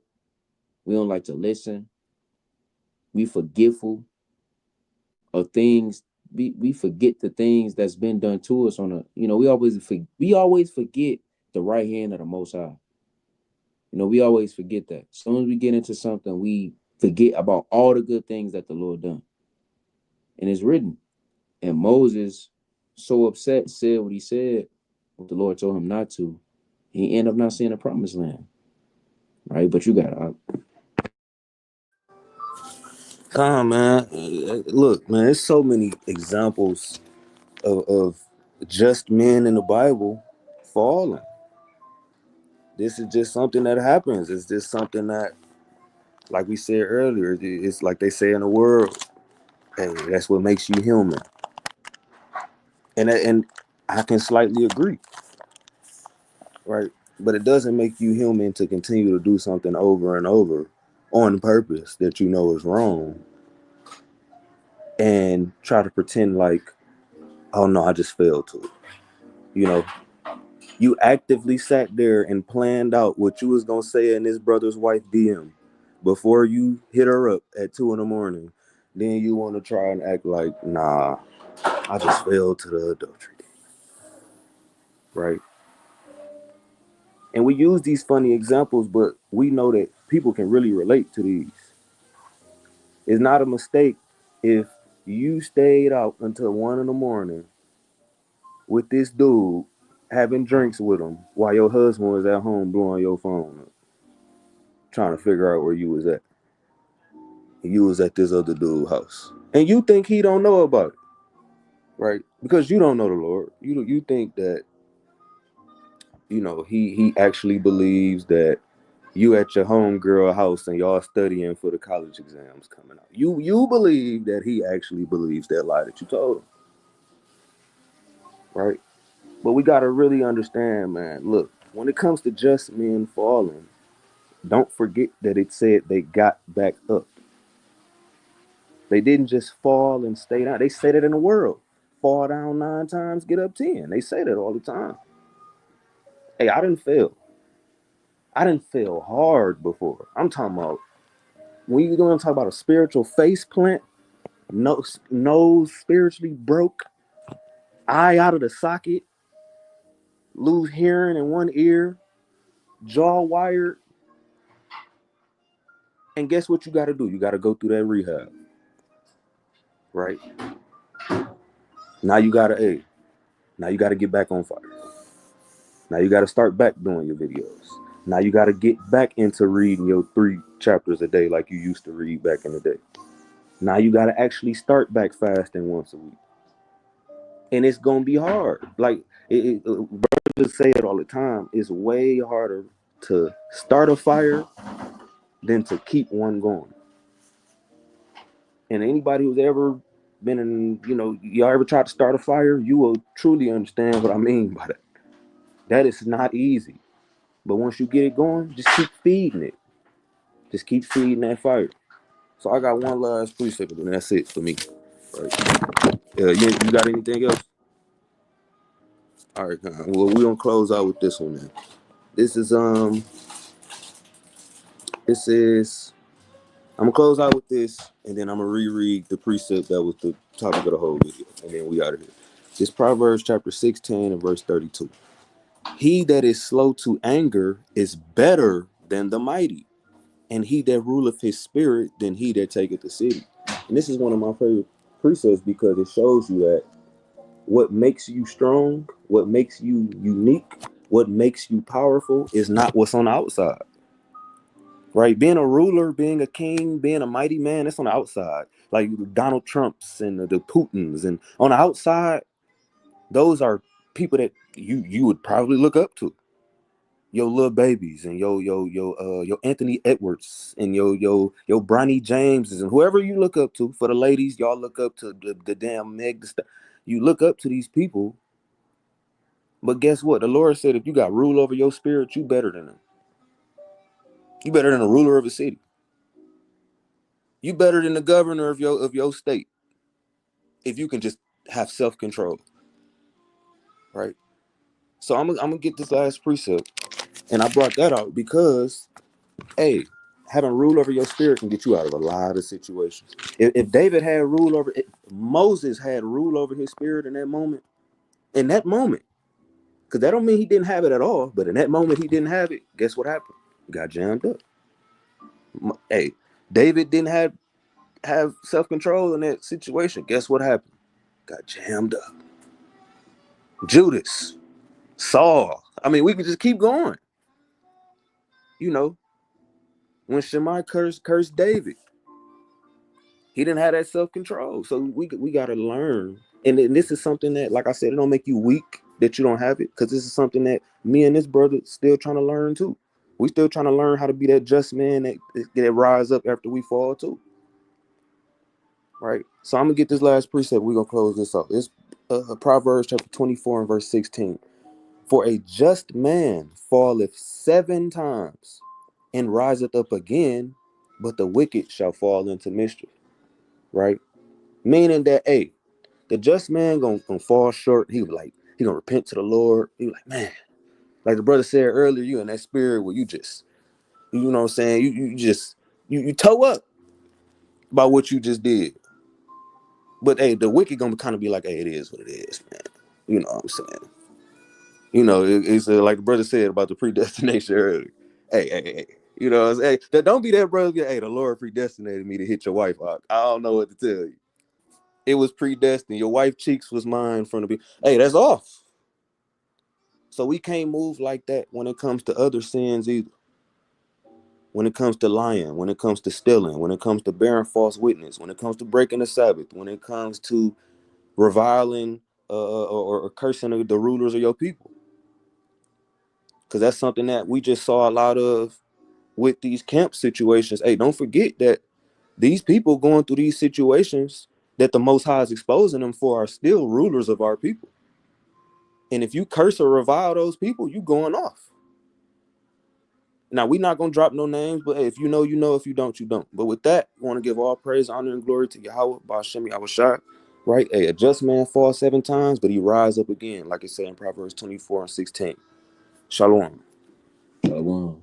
We don't like to listen. We forgetful of things. We forget the things that's been done to us on a, we always forget the right hand of the Most High. We always forget that. As soon as we get into something, we forget about all the good things that the Lord done. And it's written. And Moses, so upset, said what he said, what the Lord told him not to. He ended up not seeing the promised land. Right? But you got to. Man. Look, man, there's so many examples of just men in the Bible falling. This is just something that happens. It's just something that, like we said earlier, it's like they say in the world, hey, that's what makes you human. And I can slightly agree, right? But it doesn't make you human to continue to do something over and over on purpose that you know is wrong and try to pretend like, oh no, I just failed to it. You actively sat there and planned out what you was gonna say in this brother's wife DM before you hit her up at 2 a.m. Then you want to try and act like, nah, I just failed to the adultery, right? And we use these funny examples, but we know that people can really relate to these. It's not a mistake if you stayed out until 1 a.m. with this dude having drinks with him while your husband was at home blowing your phone up, trying to figure out where you was at. You was at this other dude's house. And you think he don't know about it, right? Because you don't know the Lord. You think that, he actually believes that you at your homegirl house and y'all studying for the college exams coming out. You believe that he actually believes that lie that you told him, right? But we gotta really understand, man. Look, when it comes to just men falling, don't forget that it said they got back up. They didn't just fall and stay down. They said it in the world. Fall down 9 times, get up 10. They say that all the time. Hey, I didn't fail. I didn't fail hard before. I'm talking about when you're going to talk about a spiritual face plant, nose spiritually broke, eye out of the socket, lose hearing in one ear, jaw wired. And guess what you got to do? You got to go through that rehab, right? Now you got to, now you got to get back on fire. Now you got to start back doing your videos. Now you got to get back into reading your 3 chapters a day like you used to read back in the day. Now you got to actually start back fasting once a week. And it's going to be hard. Like, brothers say it all the time. It's way harder to start a fire than to keep one going. And anybody who's ever been in, y'all ever tried to start a fire, you will truly understand what I mean by that. That is not easy. But once you get it going, just keep feeding it. Just keep feeding that fire. So I got one last precept, and that's it for me. Right. You got anything else? All right, well, we're gonna close out with this one, man. This is I'm gonna close out with this, and then I'm gonna reread the precept that was the topic of the whole video, and then we out of here. This Proverbs chapter 16 and verse 32. He that is slow to anger is better than the mighty, and he that ruleth his spirit than he that taketh the city. And this is one of my favorite precepts because it shows you that what makes you strong, what makes you unique, what makes you powerful is not what's on the outside. Right? Being a ruler, being a king, being a mighty man, that's on the outside. Like Donald Trumps and the Putins. And on the outside, those are people that you would probably look up to. Your little babies and your Anthony Edwards and your Bronny Jameses and whoever you look up to. For the ladies, y'all look up to the damn Meg. You look up to these people. But guess what? The Lord said if you got rule over your spirit, you better than them. You better than a ruler of a city. You better than the governor of your state. If you can just have self-control. Right? So I'm gonna get this last precept. And I brought that out because, hey, having rule over your spirit can get you out of a lot of situations. If David had rule over it, Moses had rule over his spirit in that moment. Because that don't mean he didn't have it at all. But in that moment he didn't have it. Guess what happened? He got jammed up. Hey, David didn't have self-control in that situation. Guess what happened? Got jammed up. Judas, Saul. I mean, we could just keep going. When Shammai cursed David, he didn't have that self-control. So we got to learn. And this is something that, like I said, it don't make you weak that you don't have it, because this is something that me and this brother still trying to learn too. We still trying to learn how to be that just man that rise up after we fall too. Right? So I'm going to get this last precept. We're going to close this off. It's Proverbs chapter 24 and verse 16. For a just man falleth 7 times and riseth up again, but the wicked shall fall into mischief. Right? Meaning that, hey, the just man gonna fall short. He gonna repent to the Lord. He like, man, like the brother said earlier, you in that spirit where you just, you know what I'm saying? You toe up by what you just did. But hey, the wicked gonna kind of be like, hey, it is what it is, man. You know what I'm saying? It's like the brother said about the predestination earlier. Hey. You know what I'm saying? Hey, don't be that brother. Hey, the Lord predestinated me to hit your wife. I don't know what to tell you. It was predestined. Your wife cheeks was mine from the beginning. Hey, that's off. So we can't move like that when it comes to other sins either. When it comes to lying, when it comes to stealing, when it comes to bearing false witness, when it comes to breaking the Sabbath, when it comes to reviling or cursing the rulers of your people. Because that's something that we just saw a lot of with these camp situations. Hey, don't forget that these people going through these situations that the Most High is exposing them for are still rulers of our people. And if you curse or revile those people, you going off. Now, we're not going to drop no names, but hey, if you know, you know. If you don't, you don't. But with that, we want to give all praise, honor, and glory to Yahweh, Ba'ashem Yahushua. Right? Hey, a just man falls 7 times, but he rise up again, like it said in Proverbs 24 and 16. Shalom. Shalom.